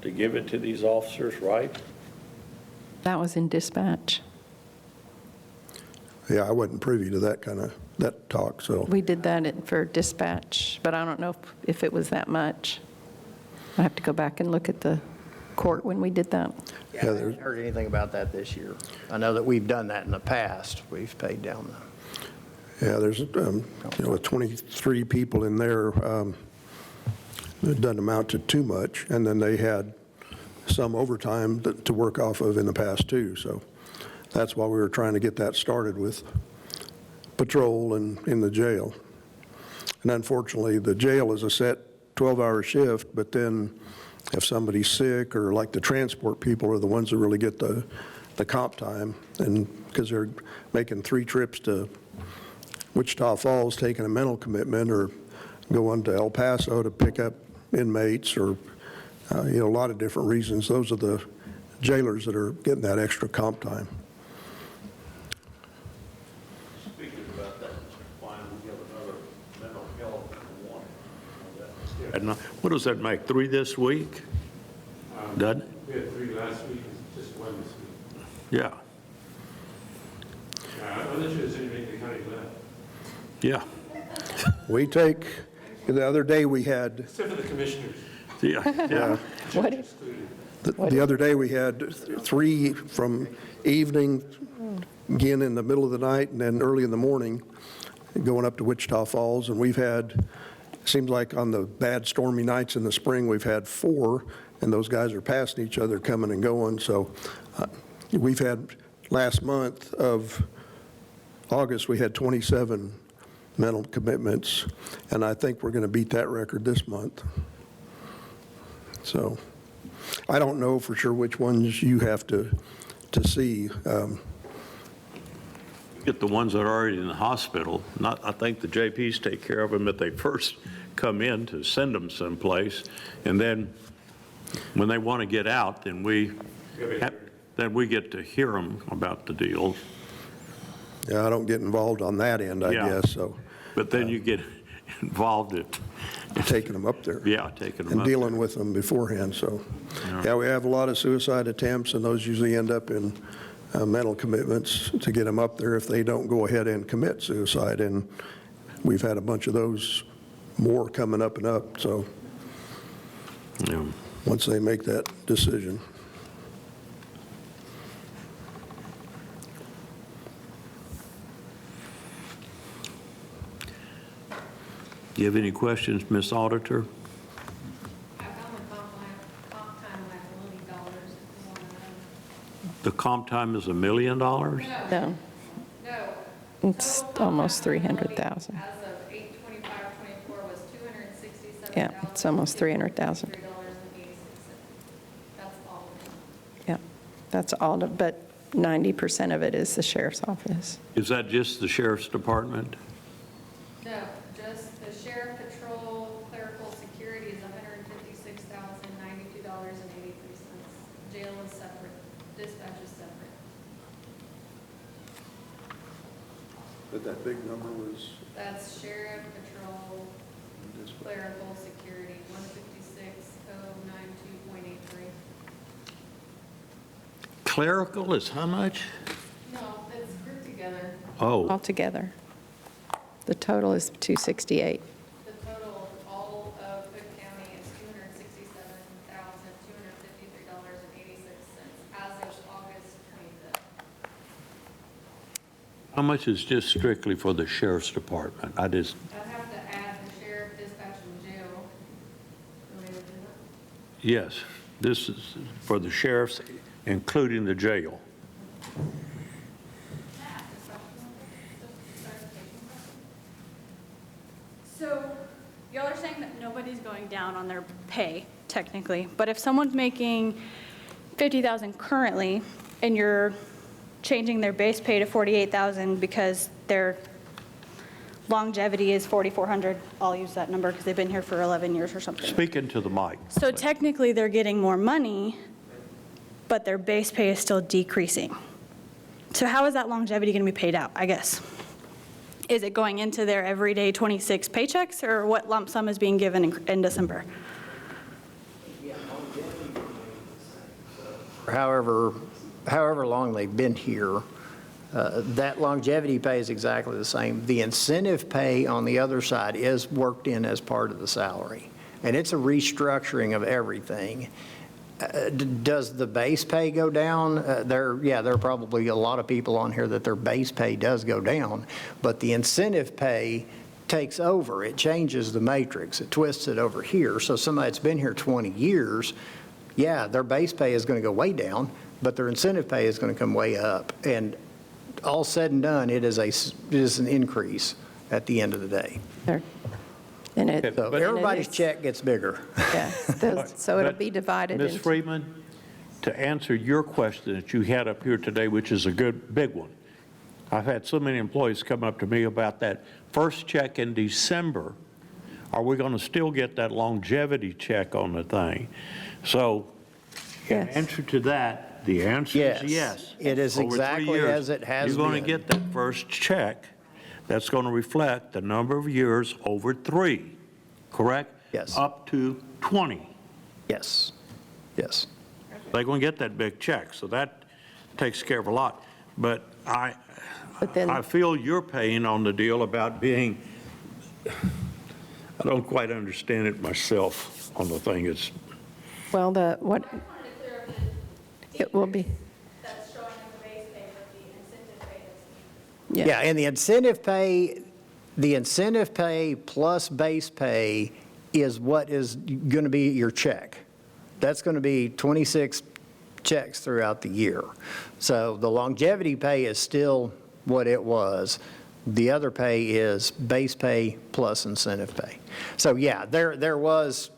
to give it to these officers, right? That was in dispatch. Yeah, I wasn't privy to that talk, so. We did that for dispatch, but I don't know if it was that much. I have to go back and look at the court when we did that. Yeah, I haven't heard anything about that this year. I know that we've done that in the past. We've paid down Yeah, there's, with 23 people in there, it doesn't amount to too much. And then they had some overtime to work off of in the past too. So that's why we were trying to get that started with patrol and in the jail. And unfortunately, the jail is a set 12-hour shift, but then if somebody's sick or like the transport people are the ones that really get the comp time, and because they're making 3 trips to Wichita Falls, taking a mental commitment, or going to El Paso to pick up inmates, or a lot of different reasons. Those are the jailers that are getting that extra comp time. Speaking about that, Mr. Klein, we have another mental health one. And what does that make, 3 this week? Doesn't it? We had 3 last week, just 1 this week. Yeah, I'm not sure there's anybody in the county left, Yeah, We take, the other day we had, except for the commissioners. yeah. What, the other day we had 3 from evening, again in the middle of the night, and then early in the morning, going up to Wichita Falls. And we've had, seems like on the bad stormy nights in the spring, we've had 4, and those guys are passing each other, coming and going. So we've had, last month of August, we had 27 mental commitments, and I think we're going to beat that record this month. So I don't know for sure which ones you have to see. Get the ones that are already in the hospital. Not, I think the JPs take care of them if they first come in to send them someplace. And then when they want to get out, then we get to hear them about the deal. Yeah, I don't get involved on that end, I Yeah. guess, so But then you get involved at, taking them up there. yeah, taking them And up dealing there. with them beforehand, so. Yeah. Yeah, we have a lot of suicide attempts, and those usually end up in mental commitments to get them up there if they don't go ahead and commit suicide. And we've had a bunch of those more coming up and up, so Yeah. once they make that decision. Do you have any questions, Ms. Auditor? I found the comp time like $1 million if you want to know. The comp time is $1 million? no, No. it's Total comp almost time 300,000. As of 8/25/24 was $267,000. Yeah, it's almost 300,000. $3.86. That's all of it. Yeah, that's all, but 90% of it is the sheriff's office. Is that just the sheriff's department? No, just the sheriff patrol clerical security is $156,092.83. Jail is separate, dispatch is separate. But that big number was? That's sheriff patrol clerical security, 156,092.83. Clerical is how much? No, it's grouped together. Oh, Altogether, the total is 268. The total, all of Hood County is $267,253.86 as of August 25th. how much is just strictly for the sheriff's department? I just, I'd have to add the sheriff, dispatch, and jail. You want me to do that? yes, this is for the sheriff's, including the jail. So y'all are saying that nobody's going down on their pay, technically, but if someone's making $50,000 currently and you're changing their base pay to $48,000 because their longevity is 4,400, I'll use that number because they've been here for 11 years or something. Speaking to the mic. So technically, they're getting more money, but their base pay is still decreasing. So how is that longevity going to be paid out, I guess? Is it going into their everyday 26 paychecks, or what lump sum is being given in December? However long they've been here, that longevity pay is exactly the same. The incentive pay on the other side is worked in as part of the salary, and it's a restructuring of everything. Does the base pay go down? There are probably a lot of people on here that their base pay does go down, but the incentive pay takes over. It changes the matrix. It twists it over here. So somebody that's been here 20 years, their base pay is going to go way down, but their incentive pay is going to come way up. And all said and done, it is an increase at the end of the day. And it, Okay, So but- everybody's check gets bigger. yes, so it'll But, be divided Ms. into. Freeman, to answer your question that you had up here today, which is a good, big one. I've had so many employees come up to me about that first check in December. Are we going to still get that longevity check on the thing? So in Yes. answer to that, the answer is yes. It is Over 3 exactly years, as it has You're going to been. get that first check that's going to reflect the number of years over 3, correct? Yes. Up to 20. Yes. They're going to get that big check, so that takes care of a lot. But But then- I feel your pain on the deal about being, I don't quite understand it myself on the thing. It's, Well, what, I just wanted to clear up the it will be, decrease that's showing in the base pay, but the incentive pay that's yeah. Yeah, and the incentive pay plus base pay is what is going to be your check. That's going to be 26 checks throughout the year. So the longevity pay is still what it was. The other pay is base pay plus incentive pay. So yeah, there was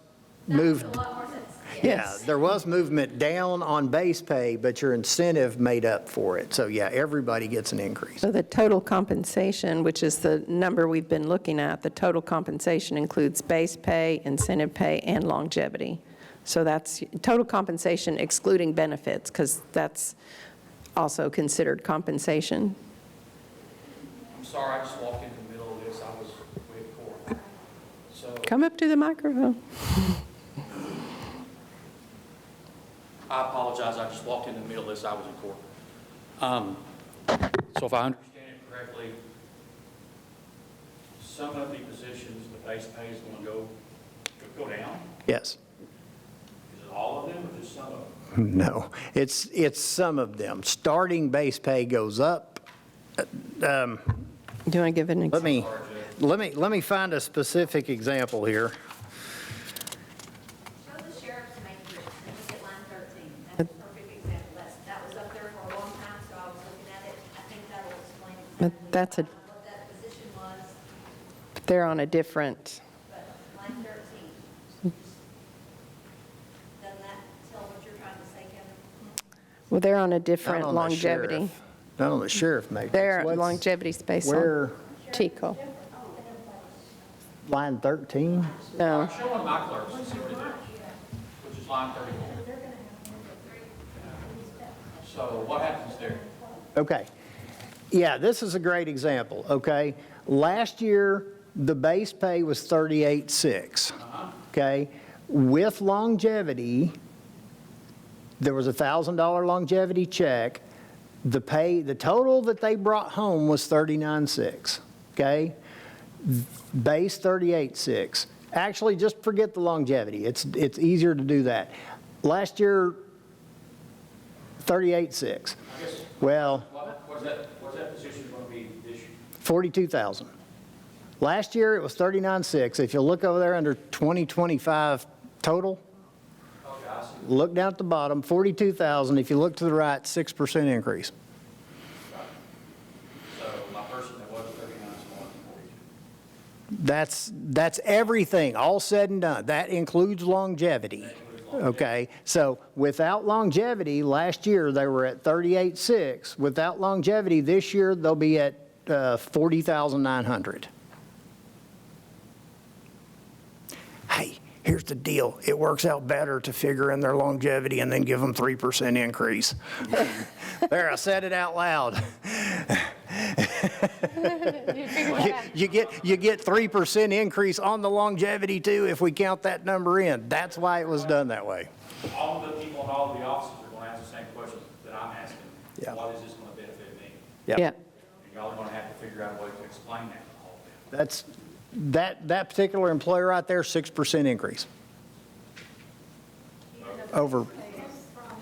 That makes moved. a lot more sense. Yeah, there was movement down on base pay, but your incentive made up for it. So yeah, everybody gets an increase. So the total compensation, which is the number we've been looking at, the total compensation includes base pay, incentive pay, and longevity. So that's total compensation excluding benefits, because that's also considered compensation. I'm sorry, I just walked in the middle of this. I was with court. So Come up to the microphone. I apologize. I just walked in the middle of this. I was in court. So if I understand it correctly, some of the positions, the base pay is going to go down? Yes. Is it all of them or just some of them? No, it's some of them. Starting base pay goes up. Do you want to give an example? Let me find a specific example here. Show the sheriff's matrix and look at line 13. That's a perfect example. That was up there for a long time, so I was looking at it. I think that will explain But exactly that's a, what that position was, they're on a different, but line 13. Doesn't that tell what you're trying to say, Kevin? well, they're on a Not different on the longevity. sheriff. Not on the sheriff matrix. Their What's- longevity is based Where, on TICO. line 13? No, I'm showing my clerks, see what it is, which is line 34. So what happens there? Okay. Yeah, this is a great example, okay? Last year, the base pay was 38.6, okay? With longevity, there was a $1,000 longevity check. The total that they brought home was 39.6, okay? Base 38.6. Actually, just forget the longevity. It's easier to do that. Last year, 38.6. Well, What's that position going to be this year? 42,000. Last year, it was 39.6. If you look over there under 2025 total, Okay, I see. look down at the bottom, 42,000. If you look to the right, 6% increase. So my person that was 39 is going to 42. That's everything, all said and done. That includes longevity. Okay, so without longevity, last year they were at 38.6. Without longevity, this year they'll be at 40,900. Hey, here's the deal. It works out better to figure in their longevity and then give them 3% increase. There, I said it out loud. You get 3% increase on the longevity too if we count that number in. That's why it was done that way. All of the people in all of the offices are going to ask the same questions that I'm asking. Yeah. What is this going to benefit me? yeah. And y'all are going to have to figure out a way to explain that to all of them. That's, that particular employer right there, 6% increase. Over,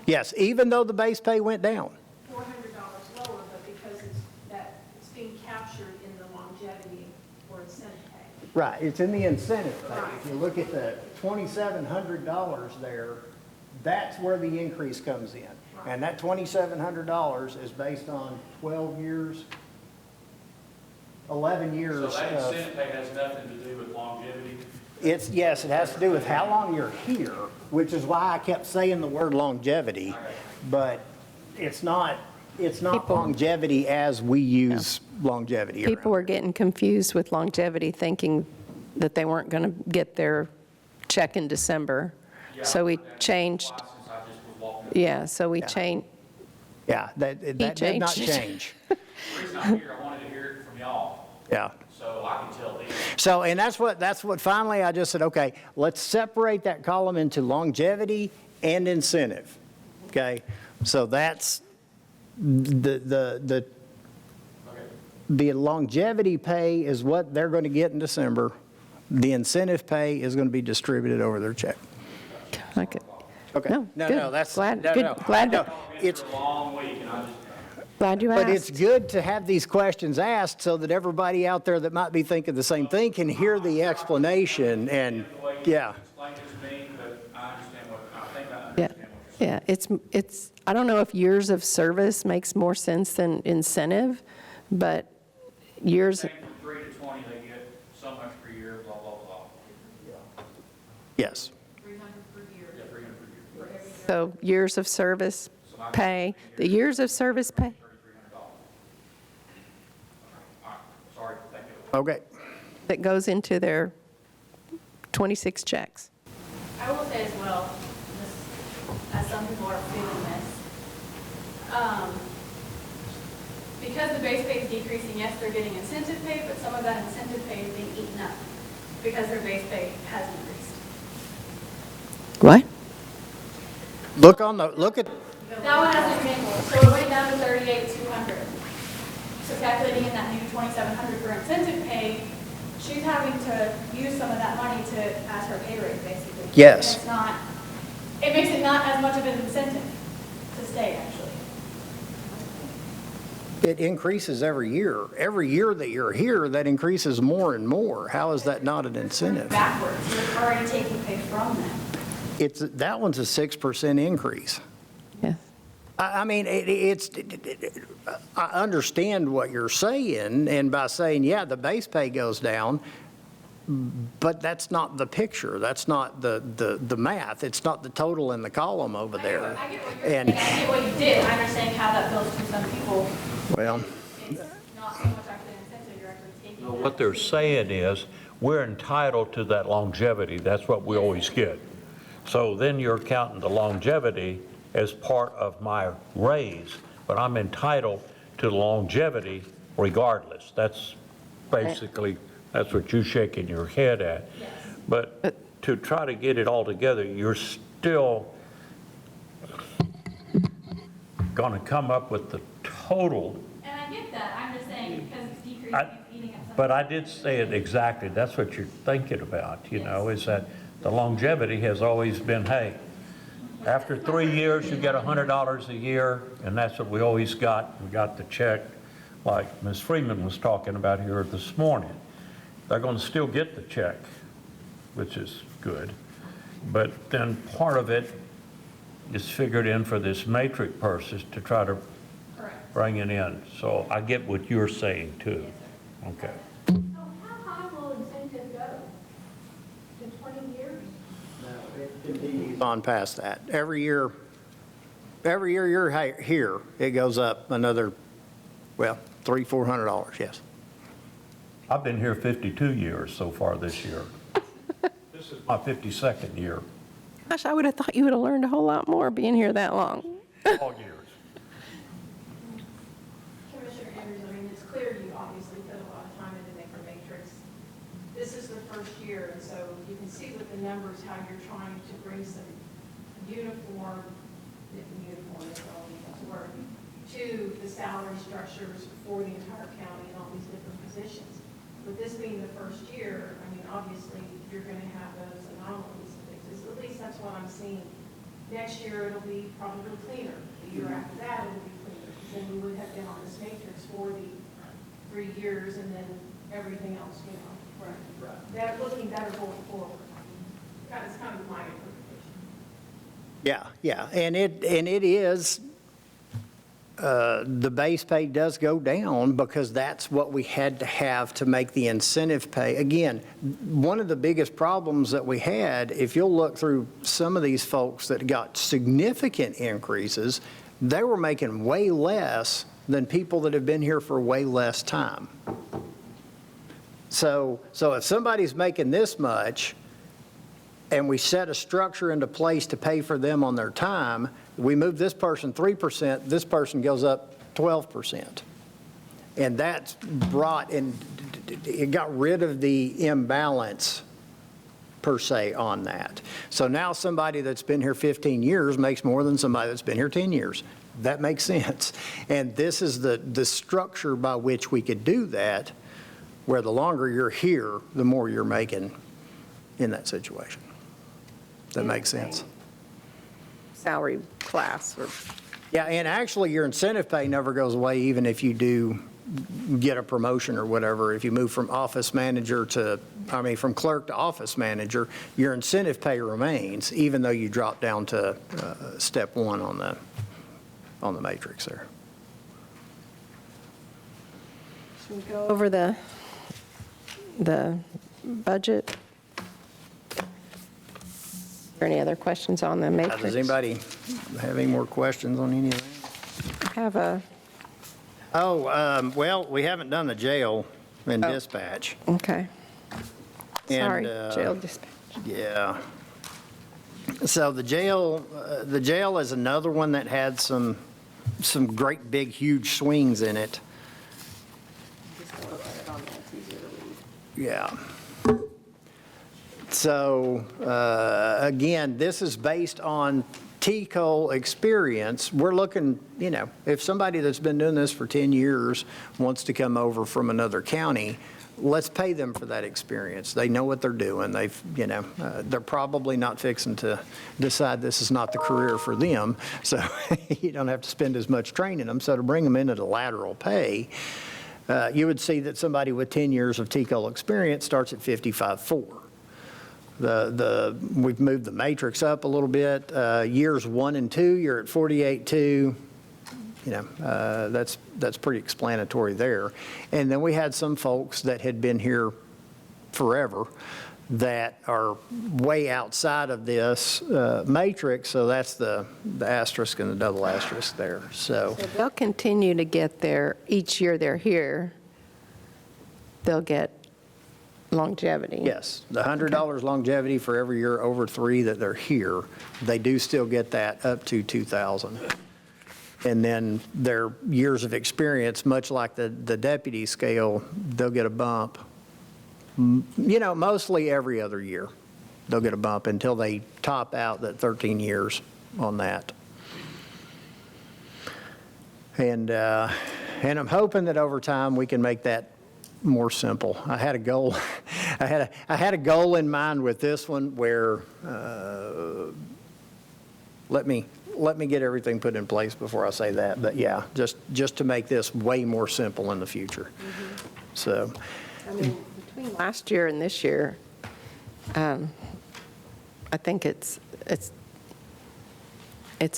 yes, even though the base pay went down. $400 lower, but because it's being captured in the longevity or incentive pay. Right, it's in the incentive pay. If you look at the $2,700 there, that's where the increase comes in. And that $2,700 is based on 12 years, 11 years. So that of- incentive pay has nothing to do with longevity? Yes, it has to do with how long you're here, which is why I kept saying the word longevity. But it's not People- longevity as we use longevity. People were getting confused with longevity, thinking that they weren't going to get their check in December. So we changed, Since I just was walking. yeah, so we changed, Yeah, that did not changed it. change. The reason I'm here, I wanted to hear it from y'all, Yeah. so I can tell them. So, and that's what finally I just said, okay, let's separate that column into longevity and incentive. Okay? So that's the longevity pay is what they're going to get in December. The incentive pay is going to be distributed over their check. Okay. Okay. No, No, good. no, that's, Glad- no, good. no. Glad- No, it's, Glad you but it's asked. good to have these questions asked so that everybody out there that might be thinking the same thing can hear the explanation and, yeah. Explain it to me, but I understand what, I think I Yeah, understand what you're saying. yeah, it's, I don't know if years of service makes more sense than incentive, but years, Saying from 3 to 20, they get so much per year, blah, blah, blah. Yes. 300 per year. Yeah, 300 per year. so years of service pay, the years of service pay. $3,300. All right, sorry, thank you. Okay. That goes into their 26 checks. I will say as well, this, as some people are feeling this, because the base pay is decreasing, yes, they're getting incentive pay, but some of that incentive pay is being eaten up because their base pay has increased. What? Look at, That one has an example, so it went down to 38,200. So calculating in that new 2,700 for incentive pay, she's having to use some of that money to pass her pay rate, basically. Yes. And it's not, it makes it not as much of an incentive to stay, actually. it increases every year. Every year that you're here, that increases more and more. How is that not an incentive? Backwards, you're already taking pay from them. That one's a 6% increase. Yes. I mean, I understand what you're saying, and by saying, yeah, the base pay goes down, but that's not the picture. That's not the math. It's not the total in the column over there. I get what you're saying, I get what you did, I understand how that feels to some people. Well, It's not so much actually an incentive, you're actually taking that. What they're saying is, we're entitled to that longevity. That's what we always get. So then you're counting the longevity as part of my raise, but I'm entitled to the longevity regardless. That's basically, that's what you're shaking your head at. Yes. But to try to get it all together, you're still going to come up with the total. And I get that, I'm just saying, because it's decreasing, I- it's eating up some. But I did say it exactly. That's what you're thinking about, you know, is that the longevity has always been, hey, after 3 years, you get $100 a year, and that's what we always got. We got the check, like Ms. Freeman was talking about here this morning. They're going to still get the check, which is good. But then part of it is figured in for this matrix purposes to try to Correct. bring it in. So I get what you're saying too. Okay. So how high will incentive go? To 20 years? on past that. Every year you're here, it goes up another, well, $300-400, yes. I've been here 52 years so far this year. This is my 52nd year, Gosh, I would have thought you would have learned a whole lot more being here that long. all years. Commissioner Andrews, I mean, it's clear you obviously put a lot of time into Matrix. This is the first year, and so you can see with the numbers how you're trying to bring some uniform is probably the word, to the salary structures for the entire county and all these different positions. With this being the first year, I mean, obviously, you're going to have those anomalies and fixes. At least that's what I'm seeing. Next year, it'll be probably cleaner. The year after that, it'll be cleaner, because then we would have been on this matrix for the 3 years, and then everything else, you know. That looking better going forward. That's kind of my interpretation. Yeah, and it is, the base pay does go down because that's what we had to have to make the incentive pay. Again, one of the biggest problems that we had, if you'll look through some of these folks that got significant increases, they were making way less than people that have been here for way less time. So if somebody's making this much, and we set a structure into place to pay for them on their time, we move this person 3%, this person goes up 12%. And that's brought in, it got rid of the imbalance per se on that. So now somebody that's been here 15 years makes more than somebody that's been here 10 years. that makes sense. And this is the structure by which we could do that, where the longer you're here, the more you're making in that situation. That makes sense. Salary class or. Yeah, and actually, your incentive pay never goes away, even if you do get a promotion or whatever. If you move from office manager from clerk to office manager, your incentive pay remains, even though you drop down to step one on the matrix there. Should we go over the budget? Are there any other questions on the matrix? Does anybody have any more questions on any of that? I have a. Well, we haven't done the jail and dispatch. Okay. Sorry, And, jail dispatch. Yeah. So the jail is another one that had some great big huge swings in it. Yeah. So again, this is based on TCOL experience. We're looking, if somebody that's been doing this for 10 years wants to come over from another county, let's pay them for that experience. They know what they're doing. They're probably not fixing to decide this is not the career for them. So you don't have to spend as much training them. So to bring them in at a lateral pay, you would see that somebody with 10 years of TCOL experience starts at 55.4. We've moved the matrix up a little bit. Years 1 and 2, you're at 48.2. That's pretty explanatory there. And then we had some folks that had been here forever that are way outside of this matrix, so that's the asterisk and the double asterisk there. So They'll continue to get their, each year they're here, they'll get longevity. yes, the $100 longevity for every year over 3 that they're here, they do still get that up to 2,000. And then their years of experience, much like the deputy scale, they'll get a bump, mostly every other year. They'll get a bump until they top out that 13 years on that. And I'm hoping that over time we can make that more simple. I had a goal. I had a goal in mind with this one where let me get everything put in place before I say that. But yeah, just to make this way more simple in the future. Mm-hmm. So, I mean, between last year and this year, I think it's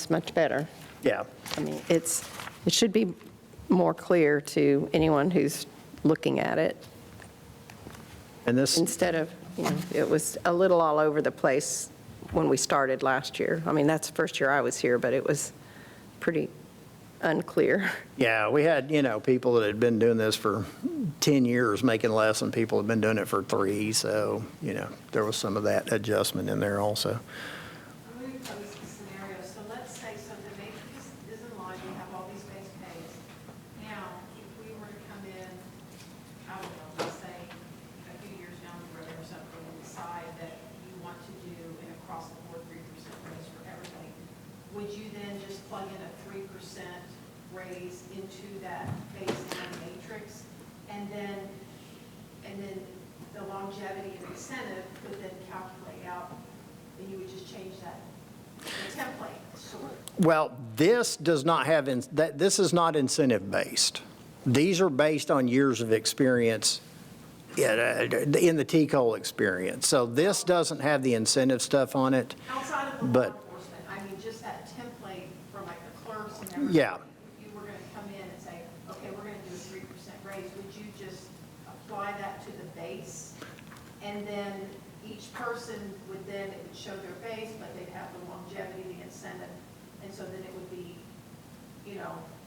much better. yeah. I mean, it should be more clear to anyone who's looking at it. And this, Instead of, it was a little all over the place when we started last year. I mean, that's the first year I was here, but it was pretty unclear. yeah, we had, people that had been doing this for 10 years making less than people had been doing it for 3. So, there was some of that adjustment in there also. I'm going to pose a scenario. So let's say, the matrix is in line, we have all these base pays. Now, if we were to come in, I don't know, let's say a few years down the road or something, and decide that you want to do an across-the-board 3% raise for everybody, would you then just plug in a 3% raise into that baseline matrix? And then the longevity and incentive would then calculate out, and you would just change the template, sort of. Well, this does not have, this is not incentive-based. These are based on years of experience in the TCOL experience. So this doesn't have the incentive stuff on it. Outside of the law enforcement, I mean, just that template for like the clerks and everything. Yeah. If you were going to come in and say, okay, we're going to do a 3% raise, would you just apply that to the base? And then each person would then, it would show their base, but they'd have the longevity, the incentive, and so then it would be,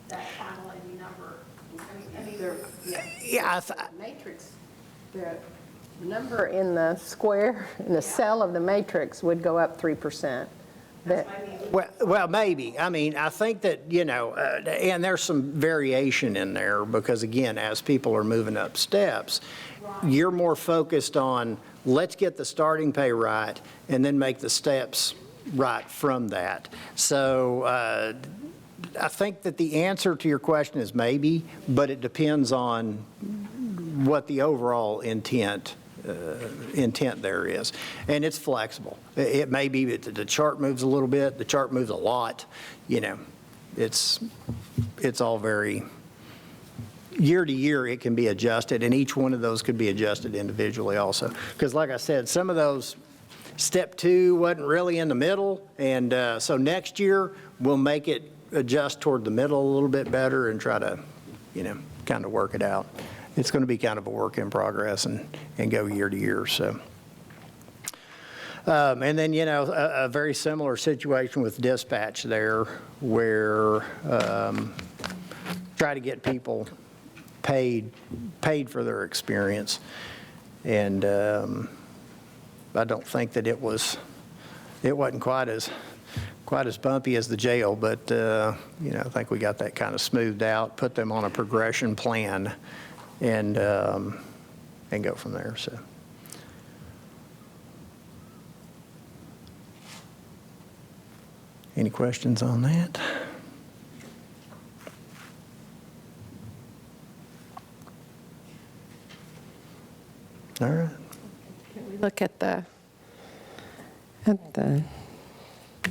that final ending number. I mean, Yeah, Matrix, the number in the square, in the cell of the matrix would go up 3%. that's what I mean. well, maybe. I mean, I think that, and there's some variation in there because, again, as people are moving up steps, you're more focused on let's get the starting pay right and then make the steps right from that. So I think that the answer to your question is maybe, but it depends on what the overall intent there is. And it's flexible. It may be that the chart moves a little bit, the chart moves a lot, you know. It's all very, year to year, it can be adjusted, and each one of those could be adjusted individually also. Because like I said, some of those, step 2 wasn't really in the middle, and so next year, we'll make it adjust toward the middle a little bit better and try to, you know, kind of work it out. It's going to be kind of a work in progress and go year to year, so. And then, you know, a very similar situation with dispatch there, where try to get people paid for their experience. And I don't think that it wasn't quite as bumpy as the jail, but, you know, I think we got that kind of smoothed out, put them on a progression plan, and go from there, so. Any questions on that? All right. Can we look at the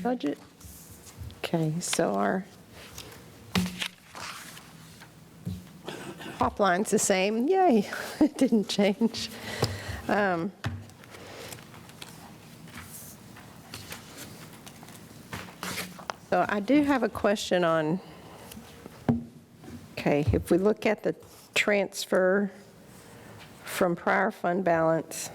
budget? Okay, so our top line's the same. Yay, it didn't change. So I do have a question on, okay, if we look at the transfer from prior fund balance,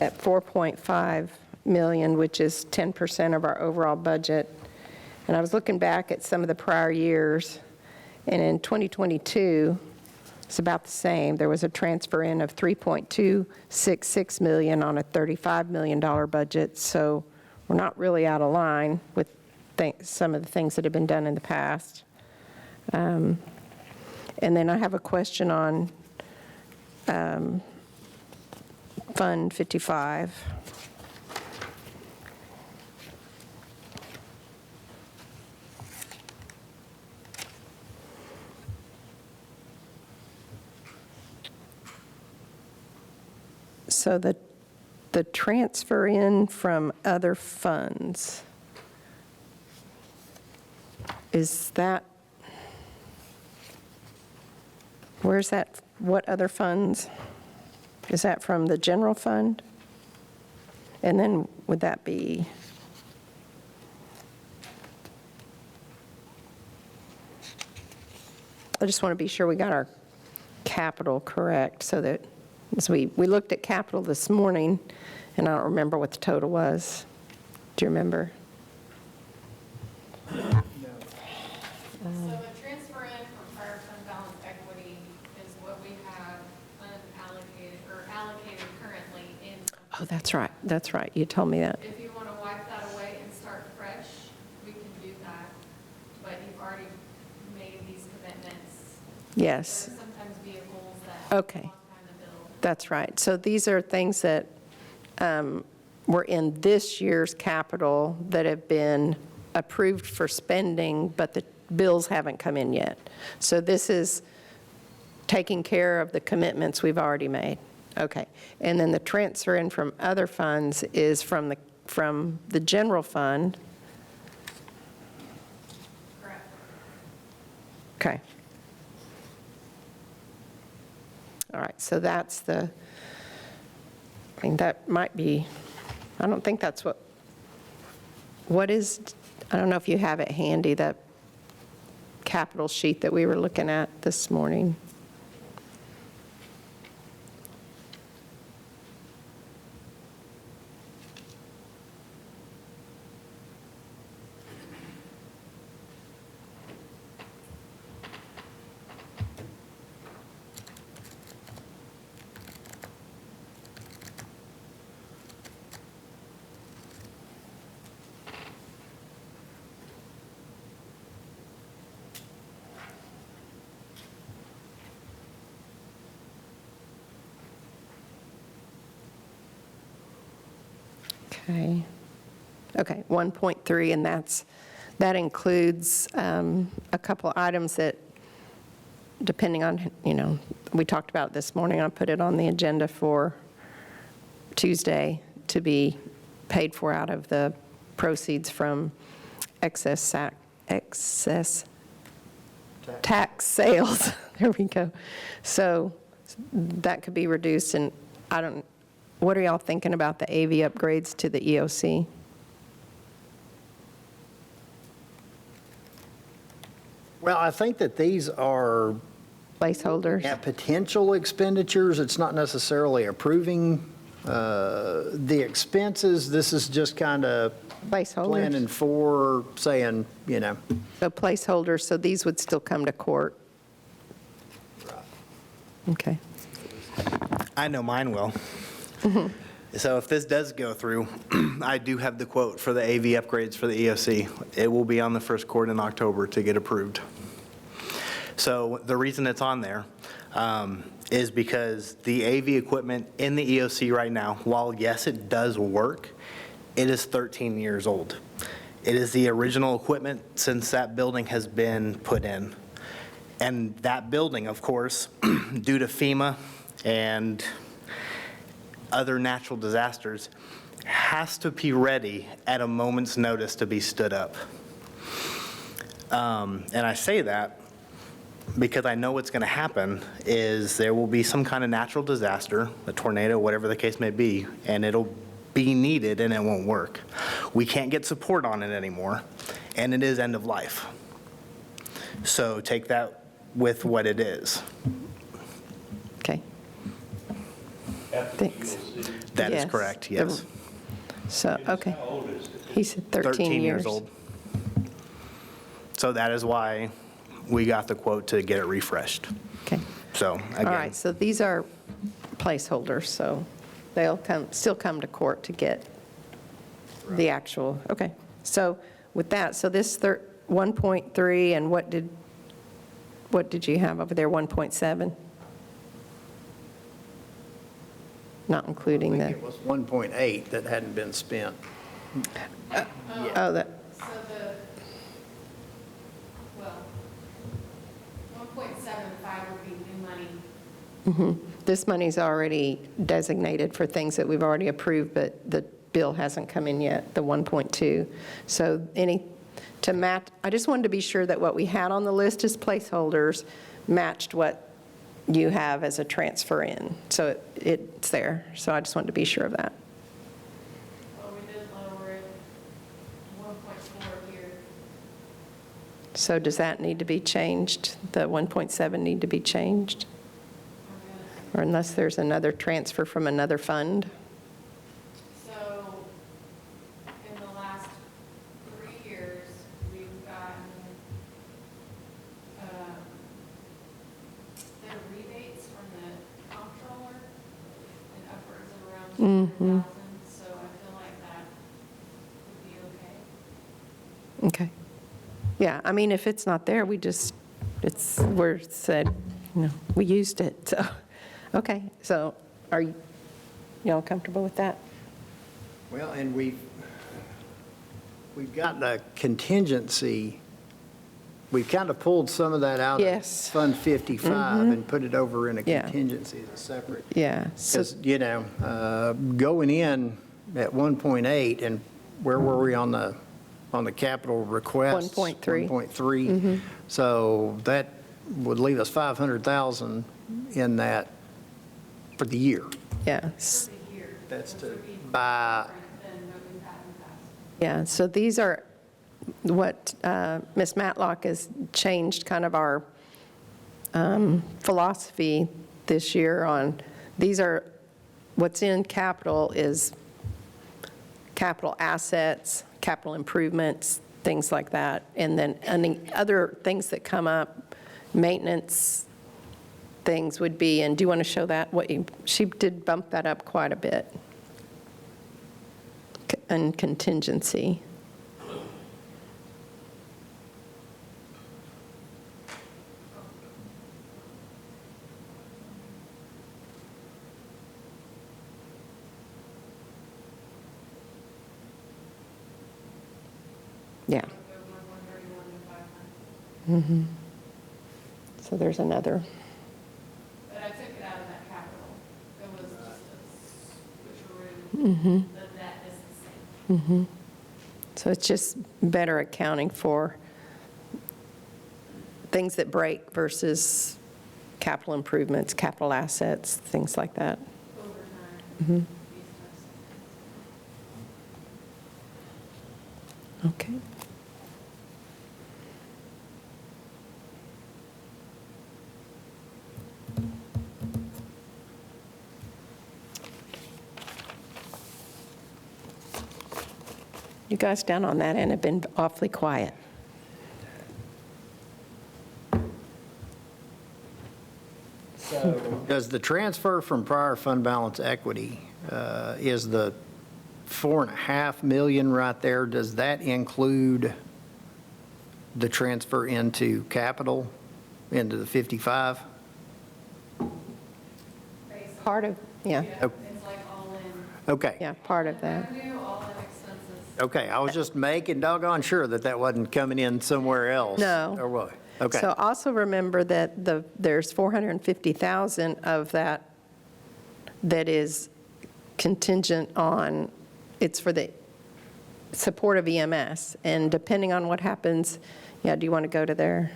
at 4.5 million, which is 10% of our overall budget. And I was looking back at some of the prior years, and in 2022, it's about the same. There was a transfer in of 3.266 million on a $35 million budget, so we're not really out of line with some of the things that have been done in the past. And then I have a question on Fund 55. So the transfer in from other funds, is that, where's that, what other funds? Is that from the general fund? And then would that be, I just want to be sure we got our capital correct, so that, as we looked at capital this morning, and I don't remember what the total was. Do you remember? So the transfer in from prior fund balance equity is what we have unallocated or allocated currently in. Oh, that's right. That's right. You told me that. If you want to wipe that away and start fresh, we can do that. But you've already made these commitments. Yes. There are sometimes vehicles that. Okay. That's right. So these are things that were in this year's capital that have been approved for spending, but the bills haven't come in yet. So this is taking care of the commitments we've already made. Okay. And then the transfer in from other funds is from the general fund. Correct. Okay. All right, so that's the, I mean, that might be, I don't think that's what is, I don't know if you have it handy, that capital sheet that we were looking at this morning. Okay. Okay, 1.3, and that includes a couple items that, depending on, we talked about it this morning, I put it on the agenda for Tuesday to be paid for out of the proceeds from excess tax sales. There we go. So that could be reduced, and what are y'all thinking about the AV upgrades to the EOC? Well, I think that these are Placeholders? potential expenditures. It's not necessarily approving the expenses. This is just kind of Placeholders? planning for, saying, So placeholders, so these would still come to court? Okay. I know mine will. So if this does go through, I do have the quote for the AV upgrades for the EOC. It will be on the first court in October to get approved. So the reason it's on there is because the AV equipment in the EOC right now, while yes, it does work, it is 13 years old. It is the original equipment since that building has been put in. And that building, of course, due to FEMA and other natural disasters, has to be ready at a moment's notice to be stood up. And I say that because I know what's going to happen is there will be some kind of natural disaster, a tornado, whatever the case may be, and it'll be needed and it won't work. We can't get support on it anymore, and it is end of life. So take that with what it is. Okay. Thanks. That is Yes. correct, yes. So, okay. He said 13 years. old. So that is why we got the quote to get it refreshed. Okay. So All again, right, so these are placeholders, so they'll still come to court to get the actual, okay. So with that, so this 1.3, and what did you have over there, 1.7? Not including the, it was 1.8 that hadn't been spent. oh, that, So well, 1.75 would be new money. this money's already designated for things that we've already approved, but the bill hasn't come in yet, the 1.2. So to match, I just wanted to be sure that what we had on the list as placeholders matched what you have as a transfer in. So it's there. So I just wanted to be sure of that. Well, we did lower it 1.4 here. So does that need to be changed? The 1.7 need to be changed? Or unless there's another transfer from another fund? So in the last 3 years, we've gotten the rebates from the comptroller and upwards of around 200,000. So I feel like that would be okay. Okay. Yeah, I mean, if it's not there, we're said, we used it, so, okay. So are y'all comfortable with that? Well, and we've got the contingency, we've kind of pulled some of that out of Yes. Fund 55 and put it over in a Yeah. contingency as a separate. Yeah. So Because, going in at 1.8, and where were we on the capital request? 1.3. 1.3. So that would leave us 500,000 in that for the year. yeah. That's to buy. Yeah, so these are what Ms. Matlock has changed kind of our philosophy this year on. These are, what's in capital is capital assets, capital improvements, things like that. And then any other things that come up, maintenance things would be, and do you want to show that? She did bump that up quite a bit. And contingency. Yeah. Over 131 to 500. So there's another. But I took it out of that capital. It was just a switcheroo. That is the same. So it's just better accounting for things that break versus capital improvements, capital assets, things like that. Overtime. These types of things. Okay. You guys down on that end have been awfully quiet. Does the transfer from prior fund balance equity, is the 4.5 million right there, does that include the transfer into capital, into the 55? Part of, yeah, It's like all in. Okay. yeah, part of that. Revenue, all in expenses. Okay, I was just making doggone sure that that wasn't coming in somewhere else. No. Or what? Okay. So also remember that there's 450,000 of that that is contingent on, it's for the support of EMS. And depending on what happens, yeah, do you want to go to there?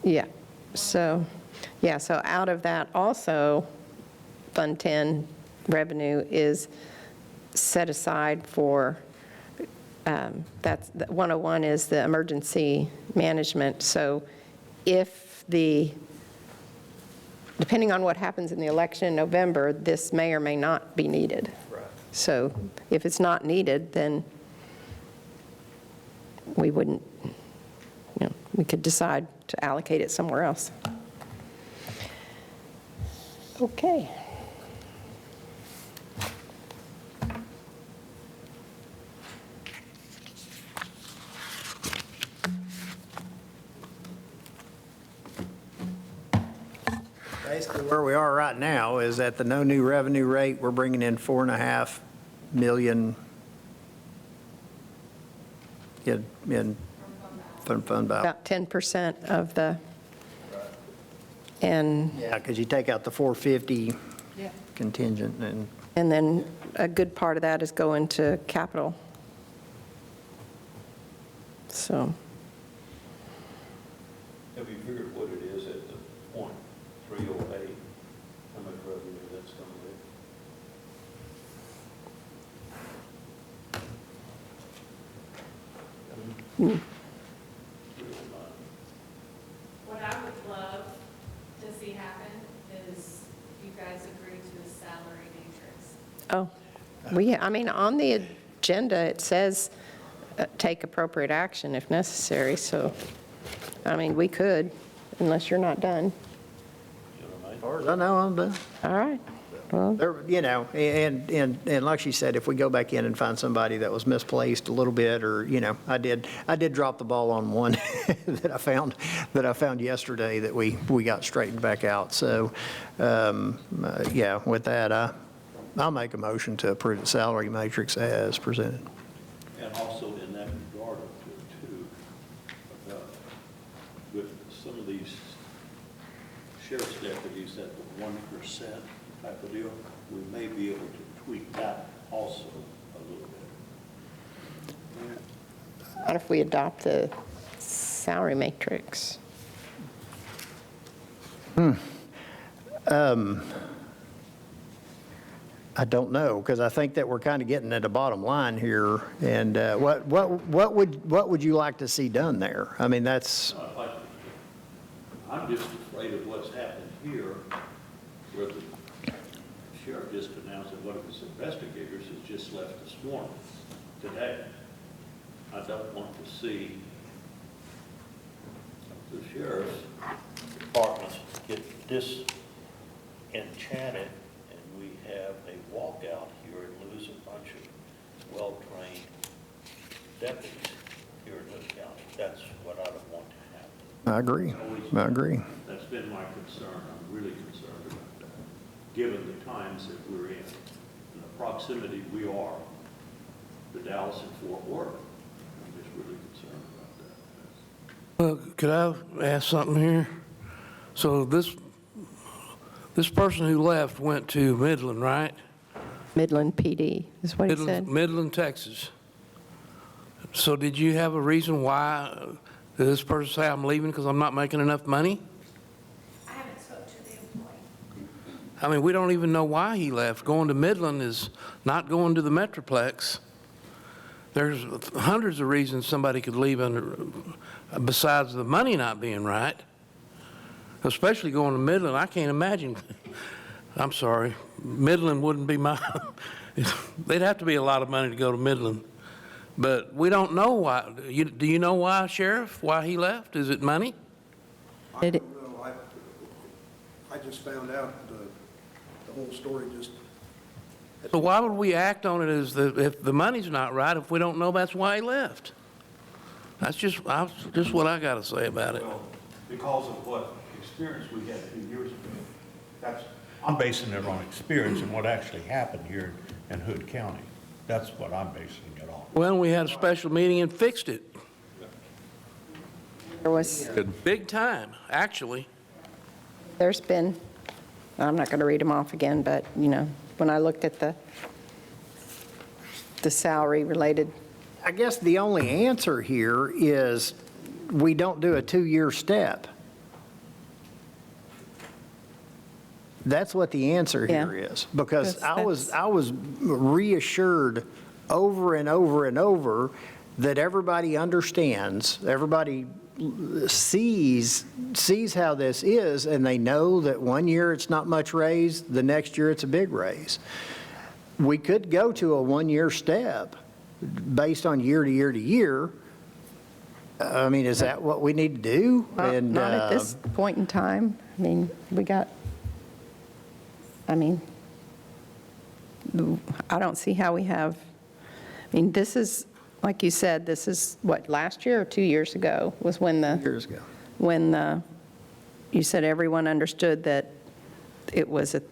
Yeah, so out of that also, Fund 10 revenue is set aside for, that's, 101 is the emergency management. So if depending on what happens in the election in November, this may or may not be needed. Right. So if it's not needed, then we wouldn't, we could decide to allocate it somewhere else. Okay. Basically, where we are right now is at the no new revenue rate, we're bringing in 4.5 million from fund balance. About 10% of the, and Yeah, because you take out the 450 contingent and then a good part of that is going to capital. So, Have you figured what it is at the point 308, how much revenue that's going to be? What I would love to see happen is you guys agree to a salary matrix. I mean, on the agenda, it says take appropriate action if necessary, so, I mean, we could, unless you're not done. as far as I know, I'm done. All right. Well, There, and like she said, if we go back in and find somebody that was misplaced a little bit, or, I did drop the ball on one that I found yesterday that we got straightened back out. So, with that, I'll make a motion to approve the salary matrix as presented. And also in that regard, too, with some of these sheriff's deputies at the 1% type of deal, we may be able to tweak that also a little bit. what if we adopt the salary matrix? I don't know, because I think that we're kind of getting at the bottom line here. And what would you like to see done there? I mean, that's. I'm just afraid of what's happened here, where the sheriff just announced that one of his investigators has just left this morning, today. I don't want to see the sheriff's department get disenchanted and we have a walkout here and lose a bunch of well-trained deputies here in this county. That's what I don't want to happen. I agree. I agree. That's been my concern. I'm really concerned about that, given the times that we're in and the proximity we are to Dallas and Fort Worth. I'm just really concerned about that. Well, could I ask something here? So this person who left went to Midland, right? Midland PD is what he said. Midland, Texas. So did you have a reason why did this person say, I'm leaving because I'm not making enough money? I haven't spoke to the employee. I mean, we don't even know why he left. Going to Midland is not going to the Metroplex. There's hundreds of reasons somebody could leave besides the money not being right. Especially going to Midland, I can't imagine. I'm sorry, Midland wouldn't be my, they'd have to be a lot of money to go to Midland. But we don't know why. Do you know why, Sheriff, why he left? Is it money? I don't know. I just found out the whole story just. So why would we act on it as if the money's not right if we don't know that's why he left? That's just what I got to say about it. Well, because of what experience we had 2 years ago. I'm basing it on experience and what actually happened here in Hood County. That's what I'm basing it on. Well, we had a special meeting and fixed it. There was, Big time, actually. there's been, I'm not going to read them off again, but, you know, when I looked at the salary related, I guess the only answer here is we don't do a 2-year step. That's what the answer here is. Because I was reassured over and over and over that everybody understands, everybody sees how this is, and they know that 1 year it's not much raise, the next year it's a big raise. We could go to a 1-year step based on year to year to year. I mean, is that what we need to do? not at this point in time. I mean, I don't see how we have, I mean, this is, like you said, this is what, last year or 2 years ago was when Years ago. you said everyone understood that it was a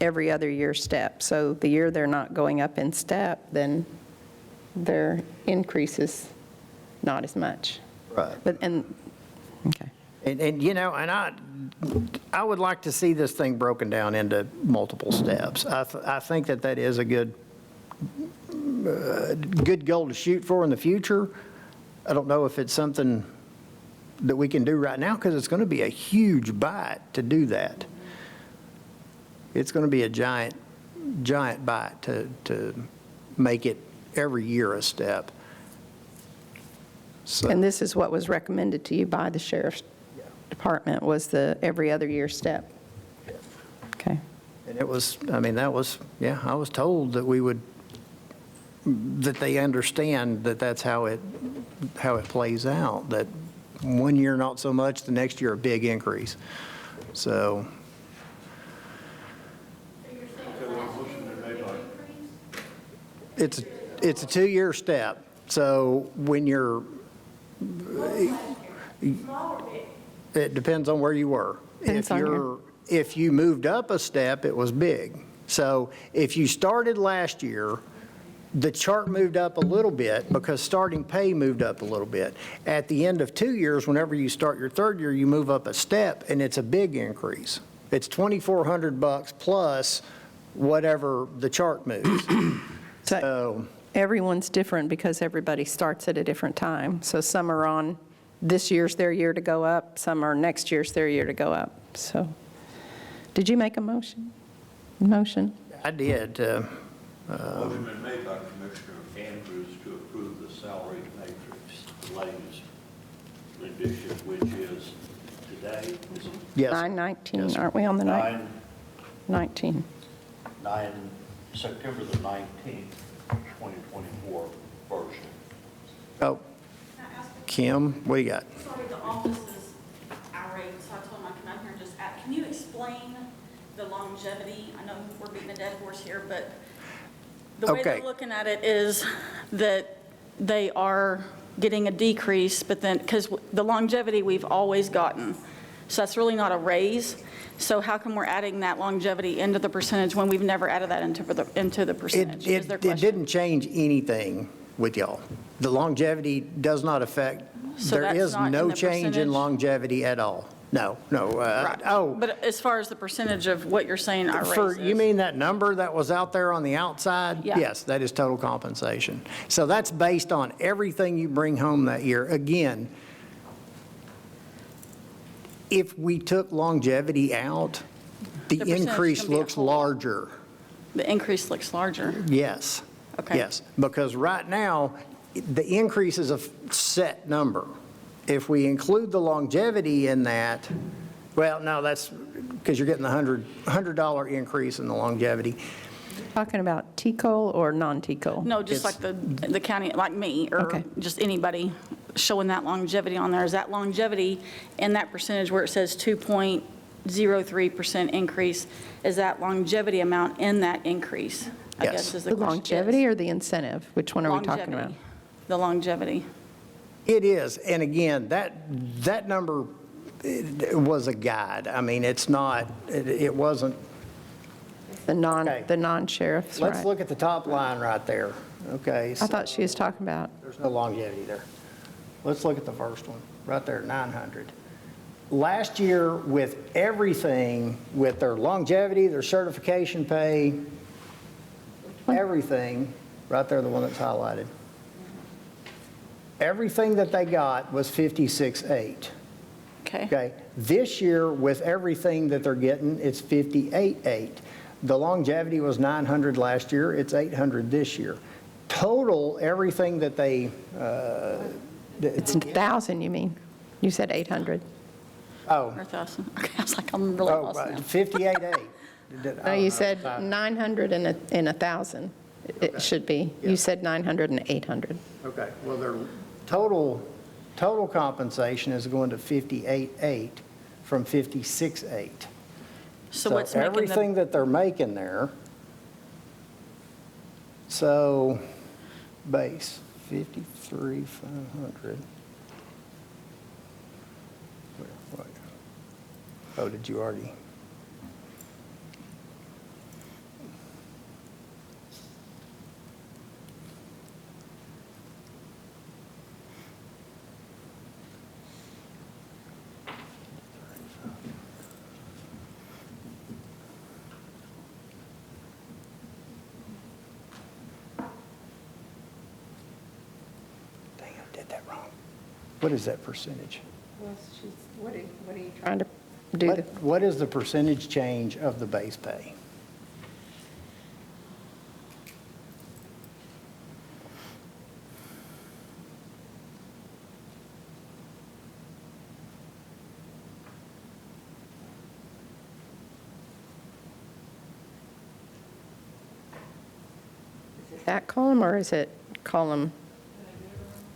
every other year step. So the year they're not going up in step, then their increase is not as much. Right. Okay. And you know, and I would like to see this thing broken down into multiple steps. I think that is a good goal to shoot for in the future. I don't know if it's something that we can do right now because it's going to be a huge bite to do that. It's going to be a giant bite to make it every year a step. So, And this is what was recommended to you by the Sheriff's Department, was the every other year step? Okay. and it was, I mean, that was, yeah, I was told that we would, that they understand that that's how it plays out, that 1 year not so much, the next year a big increase. So, it's a 2-year step. So when you're, it depends on where you were. If you moved up a step, it was big. So if you started last year, the chart moved up a little bit because starting pay moved up a little bit. At the end of 2 years, whenever you start your third year, you move up a step, and it's a big increase. It's $2,400 plus whatever the chart moves. So everyone's different because everybody starts at a different time. So some are on this year's their year to go up, some are next year's their year to go up. So, did you make a motion? I did. Motion been made by Commissioner Andrews to approve the salary matrix, the latest rendition, which is today. Is it Yes. 9/19, aren't we on the 19? September the 19th, 2024 version. Oh, Kim, what do you got? Sorry, the office is irate, so I told him I'd come out here and just ask, can you explain the longevity? I know we're beating a dead horse here, but the way they're looking at it is that they are getting a decrease, but then, because the longevity we've always gotten. So that's really not a raise. So how come we're adding that longevity into the percentage when we've never added that into the percentage? Is their It question. didn't change anything with y'all. The longevity does not affect, So there that's is not in no the change percentage? in longevity at all. No. Right. Oh, But as far as the percentage of what you're saying our raise is. you mean that number that was out there on the outside? Yeah. Yes, that is total compensation. So that's based on everything you bring home that year. Again, if we took longevity out, the The percentage is increase gonna be a looks whole lot. larger. The increase looks larger. Yes. Okay. Yes, because right now, the increase is a set number. If we include the longevity in that, well, no, that's because you're getting the $100 increase in the longevity. Talking about TCOL or non-TCOL? No, just like the county, like me, or Okay. just anybody showing that longevity on there. Is that longevity in that percentage where it says 2.03% increase, is that longevity amount in that increase? I Yes. guess is the The question. longevity or the incentive? Which one are we talking about? Longevity. The longevity. It is, and again, that number was a guide. I mean, it's not, it wasn't. The Okay. non-sheriff's, Let's right? look at the top line right there, okay? I thought she was talking about, There's no longevity there. Let's look at the first one, right there, 900. Last year, with everything, with their longevity, their certification pay, everything, right there, the one that's highlighted. Everything that they got was 56.8. Okay. Okay, this year, with everything that they're getting, it's 58.8. The longevity was 900 last year, it's 800 this year. Total, everything that they, it's 1,000, you mean? You said 800. oh, Or 1,000. Okay, I was like, I'm really lost now. 58.8. No, you said 900 and 1,000. It should be. You said 900 and 800. Okay, well, their total compensation is going to 58.8 from 56.8. So what's making everything that they're making there, so base, 53,500. Wait. Oh, did you already? Dang, I did that wrong. What is that percentage? What are you trying to do? What is the percentage change of the base pay? That column, or is it column?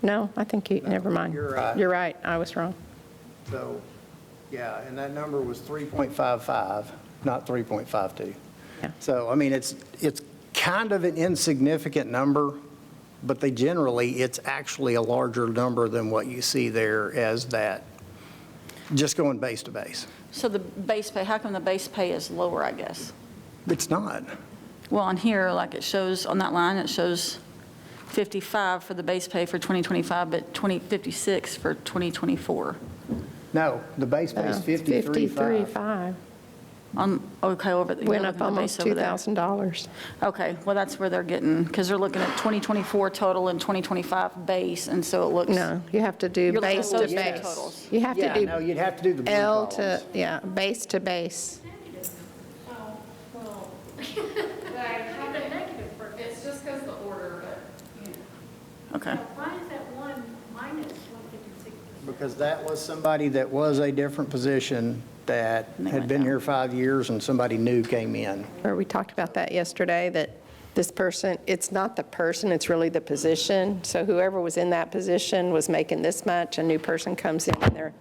No, I think you, never mind. You're right. You're right, I was wrong. So, yeah, and that number was 3.55, not 3.52. Yeah. So, I mean, it's kind of an insignificant number, but it's actually a larger number than what you see there as that, just going base to base. So the base pay, how come the base pay is lower, I guess? It's not. Well, on here, like it shows, on that line, it shows 55 for the base pay for 2025, but 56 for 2024. No, the base pay is 53.5. 53.5. Okay, over the. Went you're up looking at the almost base over there. $2,000. Okay, well, that's where they're getting, because they're looking at 2024 total and 2025 base, and so it looks. No, you have to do You're looking at base to those two base. totals. You have to Yeah, no, you'd have to do the blue L to, columns. yeah, base to base. It's just because the order, but, you know. Okay. Why is that one minus 156? Because that was somebody that was a different position that And they had went been down. here 5 years and somebody new came in. Or we talked about that yesterday, that this person, it's not the person, it's really the position. So whoever was in that position was making this much, a new person comes in and they're,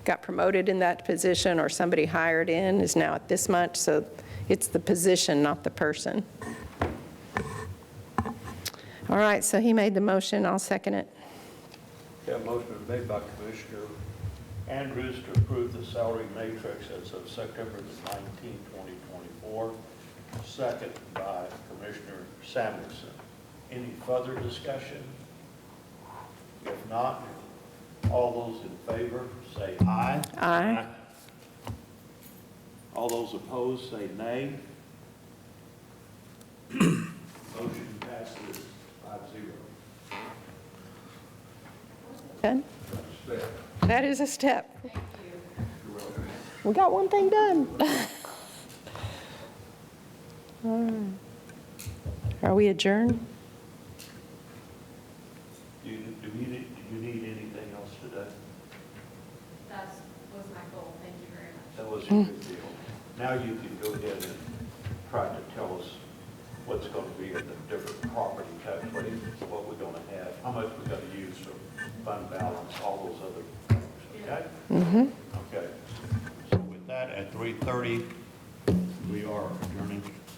got promoted in that position, or somebody hired in is now at this much. So it's the position, not the person. All right, so he made the motion, I'll second it. Yeah, motion was made by Commissioner Andrews to approve the salary matrix as of September the 19th, 2024. Second by Commissioner Samuelson. Any further discussion? If not, all those in favor say aye. Aye. All those opposed say nay. Motion passes 5-0. Good. That is a step. We got one thing done. All right. Are we adjourned? Do you need anything else today? That was my goal, thank you very much. That was a good deal. Now you can go ahead and try to tell us what's going to be in the different property tax rates, what we're going to have, how much we're going to use for fund balance, all those other things, okay? Mm-hmm. Okay. So with that, at 3:30, we are adjourning.